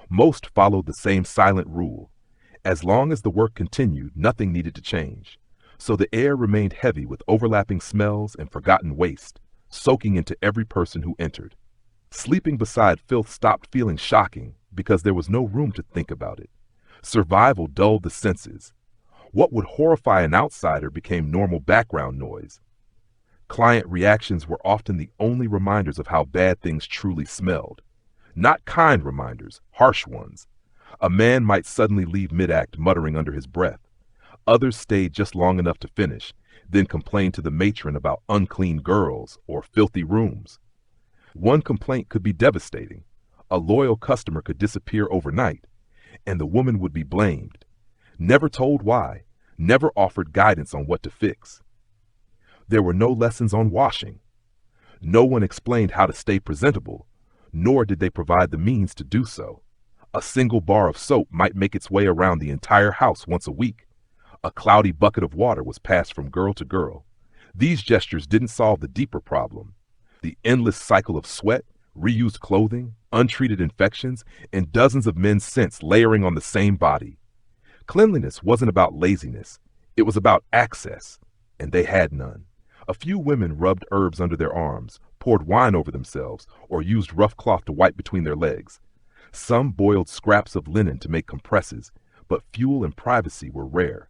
Most followed the same silent rule. As long as the work continued, nothing needed to change. So the air remained heavy with overlapping smells and forgotten waste, soaking into every person who entered. Sleeping beside filth stopped feeling shocking because there was no room to think about it. Survival dulled the senses. What would horrify an outsider became normal background noise. Client reactions were often the only reminders of how bad things truly smelled. Not kind reminders, harsh ones. A man might suddenly leave mid-act muttering under his breath. Others stayed just long enough to finish, then complained to the matron about unclean girls or filthy rooms. One complaint could be devastating. A loyal customer could disappear overnight, and the woman would be blamed. Never told why, never offered guidance on what to fix. There were no lessons on washing. No one explained how to stay presentable, nor did they provide the means to do so. A single bar of soap might make its way around the entire house once a week. A cloudy bucket of water was passed from girl to girl. These gestures didn't solve the deeper problem. The endless cycle of sweat, reused clothing, untreated infections, and dozens of men's scents layering on the same body. Cleanliness wasn't about laziness. It was about access, and they had none. A few women rubbed herbs under their arms, poured wine over themselves, or used rough cloth to wipe between their legs. Some boiled scraps of linen to make compresses, but fuel and privacy were rare.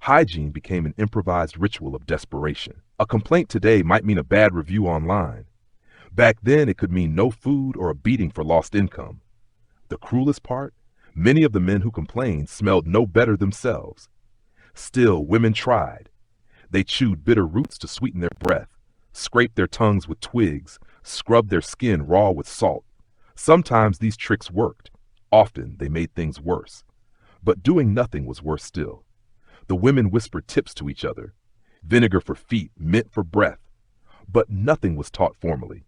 Hygiene became an improvised ritual of desperation. A complaint today might mean a bad review online. Back then, it could mean no food or a beating for lost income. The cruelest part? Many of the men who complained smelled no better themselves. Still, women tried. They chewed bitter roots to sweeten their breath, scraped their tongues with twigs, scrubbed their skin raw with salt. Sometimes these tricks worked. Often, they made things worse. But doing nothing was worse still. The women whispered tips to each other. Vinegar for feet, mint for breath. But nothing was taught formally.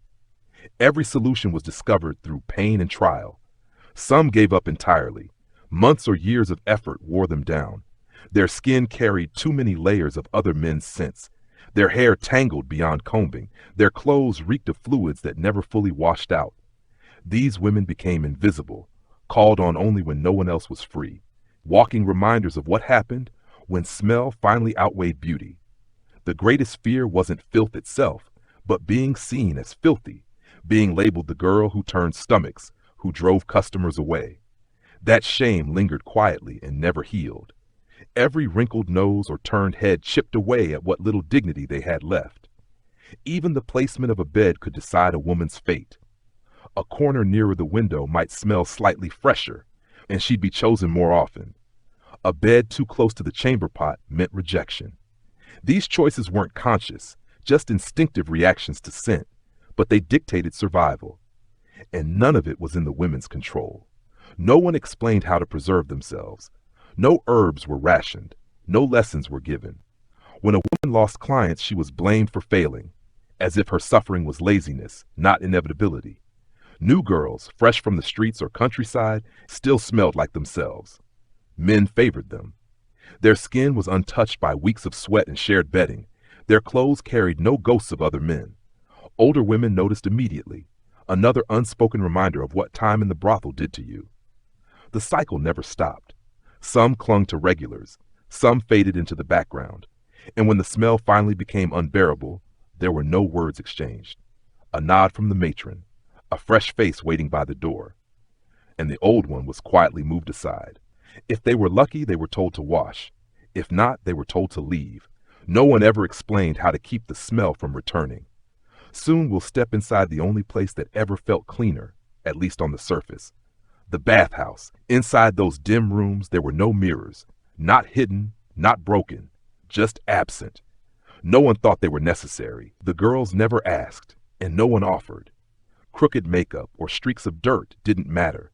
Every solution was discovered through pain and trial. Some gave up entirely. Months or years of effort wore them down. Their skin carried too many layers of other men's scents. Their hair tangled beyond combing. Their clothes reeked of fluids that never fully washed out. These women became invisible, called on only when no one else was free. Walking reminders of what happened when smell finally outweighed beauty. The greatest fear wasn't filth itself, but being seen as filthy, being labeled the girl who turned stomachs, who drove customers away. That shame lingered quietly and never healed. Every wrinkled nose or turned head chipped away at what little dignity they had left. Even the placement of a bed could decide a woman's fate. A corner nearer the window might smell slightly fresher, and she'd be chosen more often. A bed too close to the chamber pot meant rejection. These choices weren't conscious, just instinctive reactions to scent, but they dictated survival. And none of it was in the women's control. No one explained how to preserve themselves. No herbs were rationed. No lessons were given. When a woman lost clients, she was blamed for failing, as if her suffering was laziness, not inevitability. New girls, fresh from the streets or countryside, still smelled like themselves. Men favored them. Their skin was untouched by weeks of sweat and shared bedding. Their clothes carried no ghosts of other men. Older women noticed immediately, another unspoken reminder of what time in the brothel did to you. The cycle never stopped. Some clung to regulars, some faded into the background, and when the smell finally became unbearable, there were no words exchanged. A nod from the matron, a fresh face waiting by the door, and the old one was quietly moved aside. If they were lucky, they were told to wash. If not, they were told to leave. No one ever explained how to keep the smell from returning. Soon we'll step inside the only place that ever felt cleaner, at least on the surface. The bathhouse. Inside those dim rooms, there were no mirrors. Not hidden, not broken, just absent. No one thought they were necessary. The girls never asked, and no one offered. Crooked makeup or streaks of dirt didn't matter.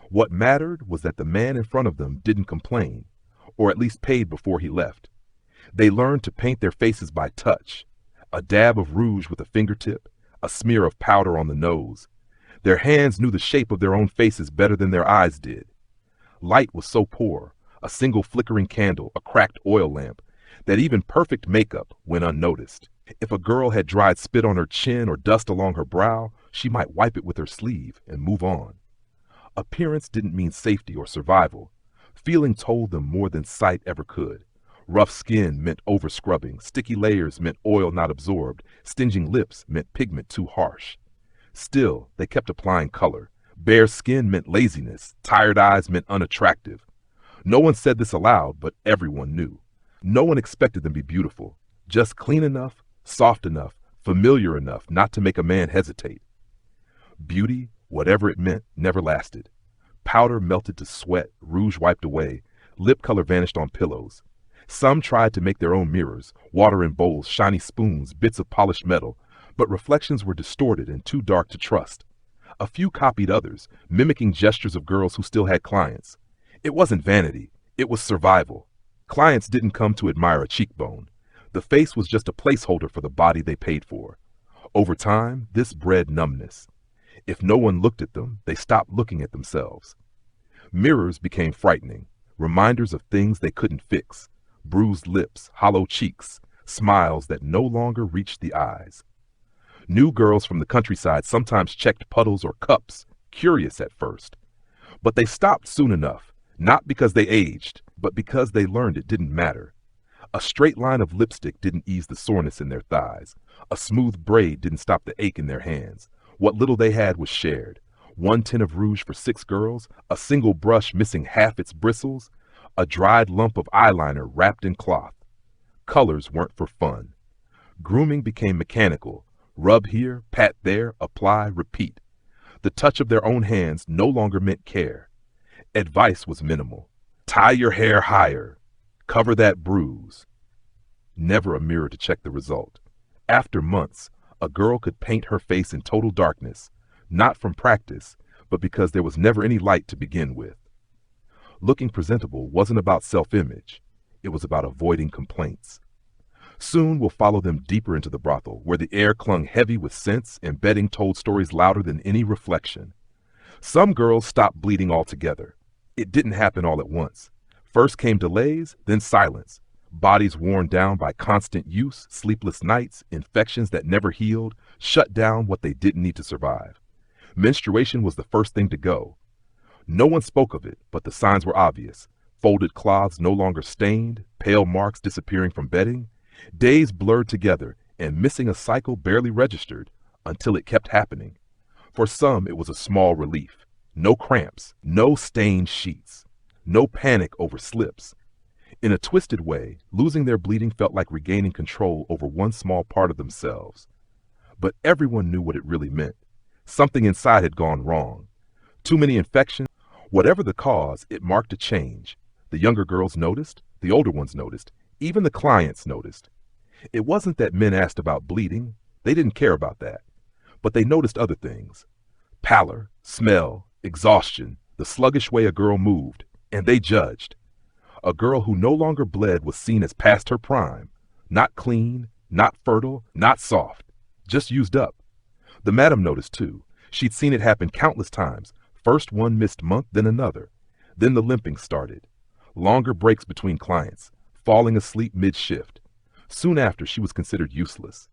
What mattered was that the man in front of them didn't complain, or at least paid before he left. They learned to paint their faces by touch, a dab of rouge with a fingertip, a smear of powder on the nose. Their hands knew the shape of their own faces better than their eyes did. Light was so poor, a single flickering candle, a cracked oil lamp, that even perfect makeup went unnoticed. If a girl had dried spit on her chin or dust along her brow, she might wipe it with her sleeve and move on. Appearance didn't mean safety or survival. Feeling told them more than sight ever could. Rough skin meant over-scrubbing, sticky layers meant oil not absorbed, stinging lips meant pigment too harsh. Still, they kept applying color. Bare skin meant laziness, tired eyes meant unattractive. No one said this aloud, but everyone knew. No one expected them to be beautiful, just clean enough, soft enough, familiar enough not to make a man hesitate. Beauty, whatever it meant, never lasted. Powder melted to sweat, rouge wiped away, lip color vanished on pillows. Some tried to make their own mirrors, water in bowls, shiny spoons, bits of polished metal, but reflections were distorted and too dark to trust. A few copied others, mimicking gestures of girls who still had clients. It wasn't vanity, it was survival. Clients didn't come to admire a cheekbone. The face was just a placeholder for the body they paid for. Over time, this bred numbness. If no one looked at them, they stopped looking at themselves. Mirrors became frightening, reminders of things they couldn't fix. Bruised lips, hollow cheeks, smiles that no longer reached the eyes. New girls from the countryside sometimes checked puddles or cups, curious at first. But they stopped soon enough, not because they aged, but because they learned it didn't matter. A straight line of lipstick didn't ease the soreness in their thighs. A smooth braid didn't stop the ache in their hands. What little they had was shared. 1 tin of rouge for 6 girls, a single brush missing half its bristles, a dried lump of eyeliner wrapped in cloth. Colors weren't for fun. Grooming became mechanical. Rub here, pat there, apply, repeat. The touch of their own hands no longer meant care. Advice was minimal. Tie your hair higher. Cover that bruise. Never a mirror to check the result. After months, a girl could paint her face in total darkness, not from practice, but because there was never any light to begin with. Looking presentable wasn't about self-image. It was about avoiding complaints. Soon we'll follow them deeper into the brothel, where the air clung heavy with scents and bedding told stories louder than any reflection. Some girls stopped bleeding altogether. It didn't happen all at once. First came delays, then silence. Bodies worn down by constant use, sleepless nights, infections that never healed, shut down what they didn't need to survive. Menstruation was the first thing to go. No one spoke of it, but the signs were obvious. Folded cloths no longer stained, pale marks disappearing from bedding, days blurred together, and missing a cycle barely registered until it kept happening. For some, it was a small relief. No cramps, no stained sheets, no panic over slips. In a twisted way, losing their bleeding felt like regaining control over one small part of themselves. But everyone knew what it really meant. Something inside had gone wrong. Too many infections. Whatever the cause, it marked a change. The younger girls noticed, the older ones noticed, even the clients noticed. It wasn't that men asked about bleeding. They didn't care about that. But they noticed other things. Pallor, smell, exhaustion, the sluggish way a girl moved, and they judged. A girl who no longer bled was seen as past her prime, not clean, not fertile, not soft, just used up. The madam noticed too. She'd seen it happen countless times. First one missed month, then another. Then the limping started. Longer breaks between clients, falling asleep mid-shift. Soon after, she was considered useless.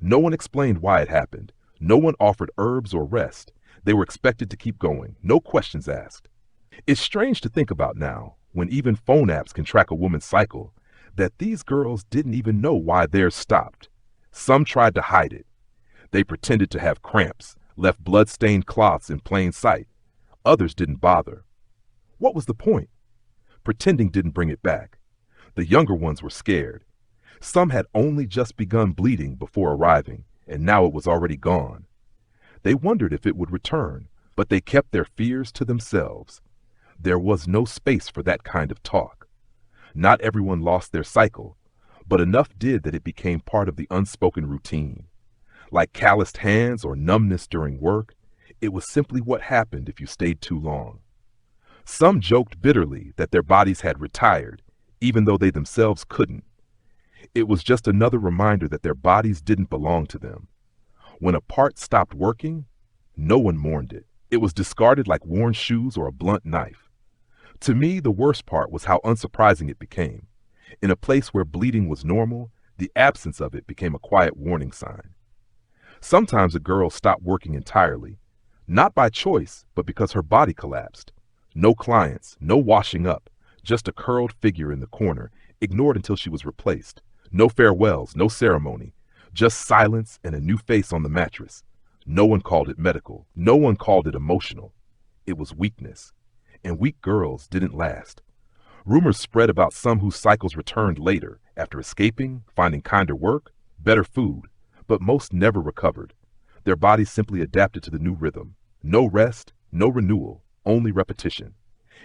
No one explained why it happened. No one offered herbs or rest. They were expected to keep going, no questions asked. It's strange to think about now, when even phone apps can track a woman's cycle, that these girls didn't even know why theirs stopped. Some tried to hide it. They pretended to have cramps, left blood-stained cloths in plain sight. Others didn't bother. What was the point? Pretending didn't bring it back. The younger ones were scared. Some had only just begun bleeding before arriving, and now it was already gone. They wondered if it would return, but they kept their fears to themselves. There was no space for that kind of talk. Not everyone lost their cycle, but enough did that it became part of the unspoken routine. like calloused hands or numbness during work. It was simply what happened if you stayed too long. Some joked bitterly that their bodies had retired, even though they themselves couldn't. It was just another reminder that their bodies didn't belong to them. When a part stopped working, no one mourned it. It was discarded like worn shoes or a blunt knife. To me, the worst part was how unsurprising it became. In a place where bleeding was normal, the absence of it became a quiet warning sign. Sometimes a girl stopped working entirely, not by choice, but because her body collapsed. No clients, no washing up, just a curled figure in the corner, ignored until she was replaced. No farewells, no ceremony, just silence and a new face on the mattress. No one called it medical. No one called it emotional. It was weakness. And weak girls didn't last. Rumors spread about some whose cycles returned later, after escaping, finding kinder work, better food, but most never recovered. Their bodies simply adapted to the new rhythm. No rest, no renewal, only repetition.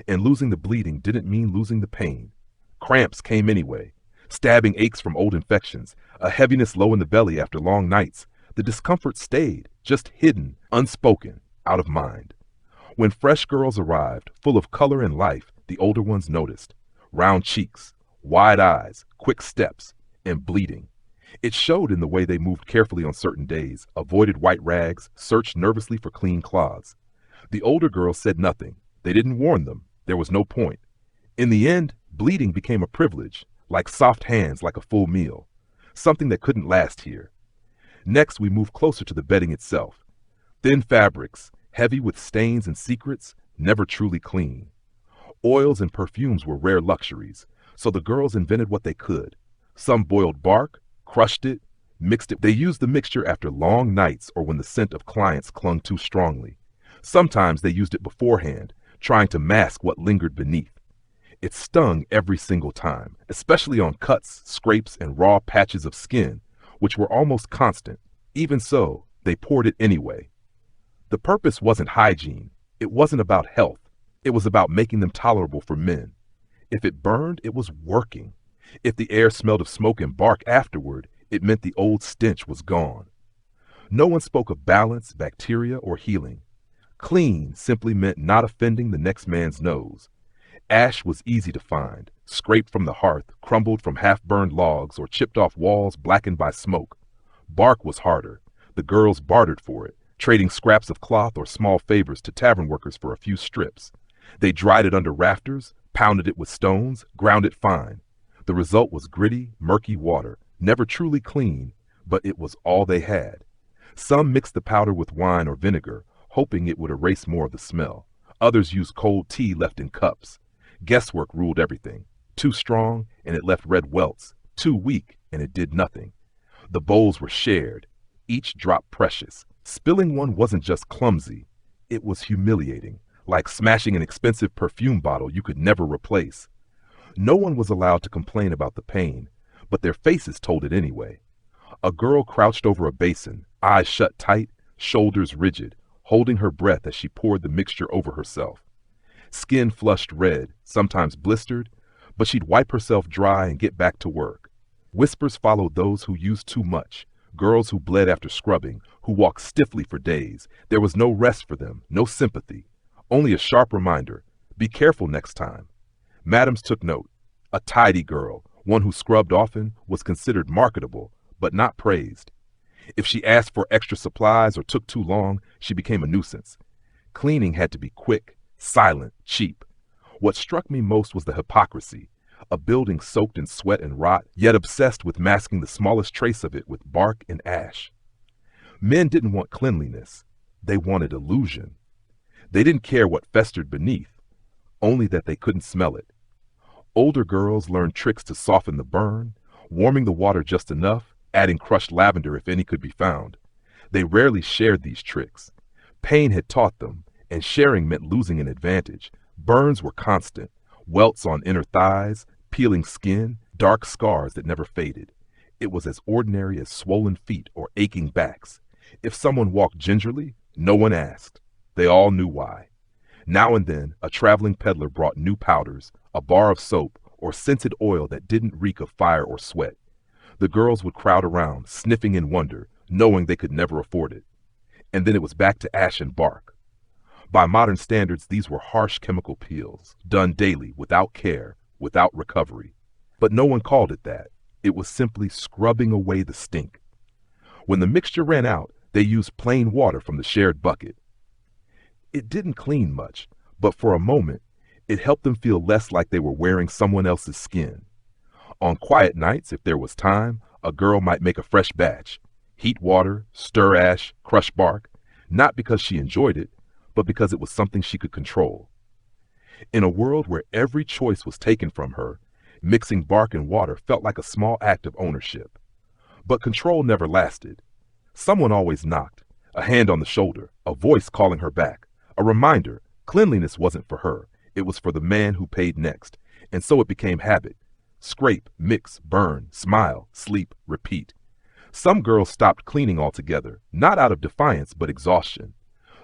And losing the bleeding didn't mean losing the pain. Cramps came anyway. Stabbing aches from old infections, a heaviness low in the belly after long nights. The discomfort stayed, just hidden, unspoken, out of mind. When fresh girls arrived, full of color and life, the older ones noticed. Round cheeks, wide eyes, quick steps, and bleeding. It showed in the way they moved carefully on certain days, avoided white rags, searched nervously for clean cloths. The older girls said nothing. They didn't warn them. There was no point. In the end, bleeding became a privilege, like soft hands, like a full meal. Something that couldn't last here. Next, we moved closer to the bedding itself. Thin fabrics, heavy with stains and secrets, never truly clean. Oils and perfumes were rare luxuries, so the girls invented what they could. Some boiled bark, crushed it, mixed it. They used the mixture after long nights or when the scent of clients clung too strongly. Sometimes they used it beforehand, trying to mask what lingered beneath. It stung every single time, especially on cuts, scrapes, and raw patches of skin, which were almost constant. Even so, they poured it anyway. The purpose wasn't hygiene. It wasn't about health. It was about making them tolerable for men. If it burned, it was working. If the air smelled of smoke and bark afterward, it meant the old stench was gone. No one spoke of balance, bacteria, or healing. Clean simply meant not offending the next man's nose. Ash was easy to find, scraped from the hearth, crumbled from half-burned logs, or chipped off walls blackened by smoke. Bark was harder. The girls bartered for it, trading scraps of cloth or small favors to tavern workers for a few strips. They dried it under rafters, pounded it with stones, ground it fine. The result was gritty, murky water, never truly clean, but it was all they had. Some mixed the powder with wine or vinegar, hoping it would erase more of the smell. Others used cold tea left in cups. Guesswork ruled everything. Too strong, and it left red welts. Too weak, and it did nothing. The bowls were shared, each drop precious. Spilling one wasn't just clumsy, it was humiliating, like smashing an expensive perfume bottle you could never replace. No one was allowed to complain about the pain, but their faces told it anyway. A girl crouched over a basin, eyes shut tight, shoulders rigid, holding her breath as she poured the mixture over herself. Skin flushed red, sometimes blistered, but she'd wipe herself dry and get back to work. Whispers followed those who used too much, girls who bled after scrubbing, who walked stiffly for days. There was no rest for them, no sympathy, only a sharp reminder, be careful next time. Madams took note. A tidy girl, one who scrubbed often, was considered marketable, but not praised. If she asked for extra supplies or took too long, she became a nuisance. Cleaning had to be quick, silent, cheap. What struck me most was the hypocrisy. A building soaked in sweat and rot, yet obsessed with masking the smallest trace of it with bark and ash. Men didn't want cleanliness. They wanted illusion. They didn't care what festered beneath, only that they couldn't smell it. Older girls learned tricks to soften the burn, warming the water just enough, adding crushed lavender if any could be found. They rarely shared these tricks. Pain had taught them, and sharing meant losing an advantage. Burns were constant, welts on inner thighs, peeling skin, dark scars that never faded. It was as ordinary as swollen feet or aching backs. If someone walked gingerly, no one asked. They all knew why. Now and then, a traveling peddler brought new powders, a bar of soap, or scented oil that didn't reek of fire or sweat. The girls would crowd around, sniffing in wonder, knowing they could never afford it. And then it was back to ash and bark. By modern standards, these were harsh chemical peels, done daily, without care, without recovery. But no one called it that. It was simply scrubbing away the stink. When the mixture ran out, they used plain water from the shared bucket. It didn't clean much, but for a moment, it helped them feel less like they were wearing someone else's skin. On quiet nights, if there was time, a girl might make a fresh batch, heat water, stir ash, crush bark, not because she enjoyed it, but because it was something she could control. In a world where every choice was taken from her, mixing bark and water felt like a small act of ownership. But control never lasted. Someone always knocked, a hand on the shoulder, a voice calling her back, a reminder cleanliness wasn't for her, it was for the man who paid next, and so it became habit. Scrape, mix, burn, smile, sleep, repeat. Some girls stopped cleaning altogether, not out of defiance but exhaustion.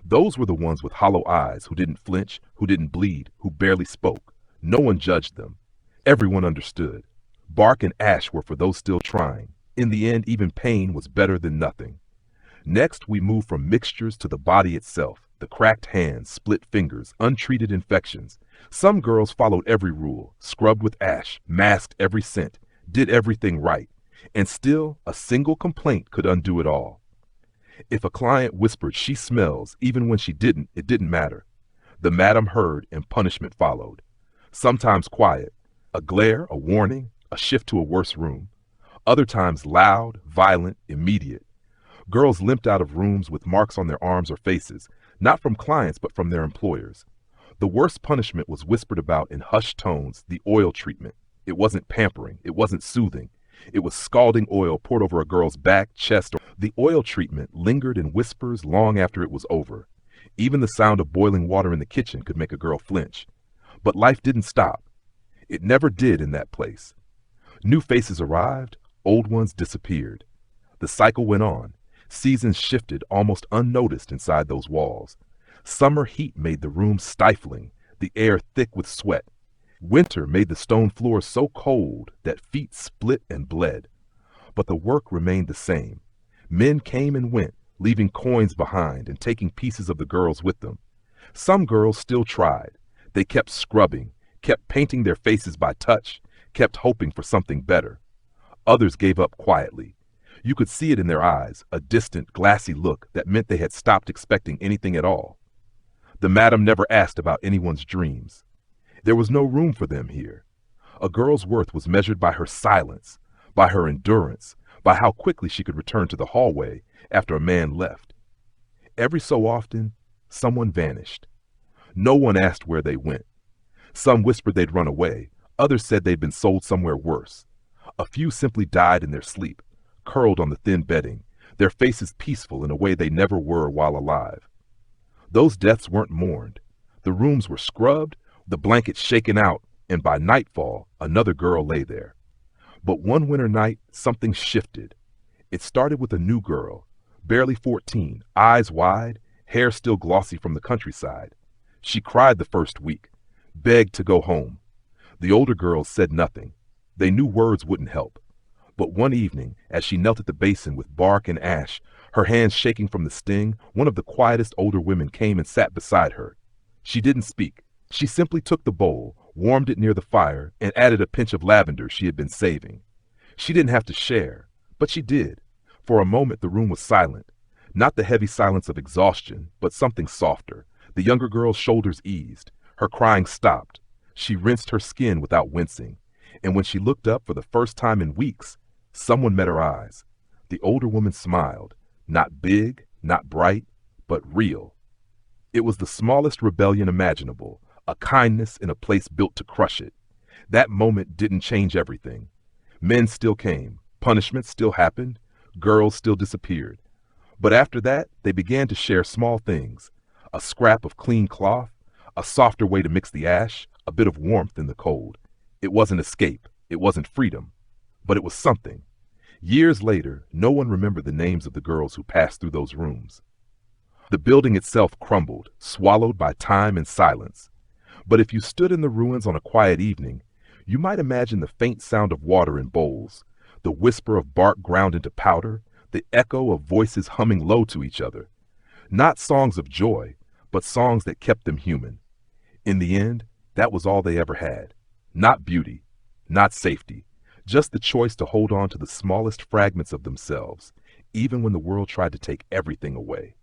Those were the ones with hollow eyes who didn't flinch, who didn't bleed, who barely spoke. No one judged them. Everyone understood. Bark and ash were for those still trying. In the end, even pain was better than nothing. Next, we moved from mixtures to the body itself, the cracked hands, split fingers, untreated infections. Some girls followed every rule, scrubbed with ash, masked every scent, did everything right, and still a single complaint could undo it all. If a client whispered she smells, even when she didn't, it didn't matter. The madam heard and punishment followed. Sometimes quiet, a glare, a warning, a shift to a worse room. Other times loud, violent, immediate. Girls limped out of rooms with marks on their arms or faces, not from clients but from their employers. The worst punishment was whispered about in hushed tones, the oil treatment. It wasn't pampering, it wasn't soothing. It was scalding oil poured over a girl's back, chest. The oil treatment lingered in whispers long after it was over. Even the sound of boiling water in the kitchen could make a girl flinch. But life didn't stop. It never did in that place. New faces arrived, old ones disappeared. The cycle went on. Seasons shifted almost unnoticed inside those walls. Summer heat made the room stifling, the air thick with sweat. Winter made the stone floors so cold that feet split and bled. But the work remained the same. Men came and went, leaving coins behind and taking pieces of the girls with them. Some girls still tried. They kept scrubbing, kept painting their faces by touch, kept hoping for something better. Others gave up quietly. You could see it in their eyes, a distant, glassy look that meant they had stopped expecting anything at all. The madam never asked about anyone's dreams. There was no room for them here. A girl's worth was measured by her silence, by her endurance, by how quickly she could return to the hallway after a man left. Every so often, someone vanished. No one asked where they went. Some whispered they'd run away. Others said they'd been sold somewhere worse. A few simply died in their sleep, curled on the thin bedding, their faces peaceful in a way they never were while alive. Those deaths weren't mourned. The rooms were scrubbed, the blankets shaken out, and by nightfall, another girl lay there. But one winter night, something shifted. It started with a new girl, barely 14, eyes wide, hair still glossy from the countryside. She cried the first week, begged to go home. The older girls said nothing. They knew words wouldn't help. But one evening, as she knelt at the basin with bark and ash, her hands shaking from the sting, one of the quietest older women came and sat beside her. She didn't speak. She simply took the bowl, warmed it near the fire, and added a pinch of lavender she had been saving. She didn't have to share, but she did. For a moment the room was silent. Not the heavy silence of exhaustion, but something softer. The younger girl's shoulders eased. Her crying stopped. She rinsed her skin without wincing. And when she looked up for the first time in weeks, someone met her eyes. The older woman smiled. Not big, not bright, but real. It was the smallest rebellion imaginable, a kindness in a place built to crush it. That moment didn't change everything. Men still came, punishments still happened, girls still disappeared. But after that, they began to share small things. A scrap of clean cloth, a softer way to mix the ash, a bit of warmth in the cold. It wasn't escape, it wasn't freedom, but it was something. Years later, no one remembered the names of the girls who passed through those rooms. The building itself crumbled, swallowed by time and silence. But if you stood in the ruins on a quiet evening, you might imagine the faint sound of water in bowls, the whisper of bark ground into powder, the echo of voices humming low to each other. Not songs of joy, but songs that kept them human. In the end, that was all they ever had. Not beauty, not safety, just the choice to hold on to the smallest fragments of themselves, even when the world tried to take everything away.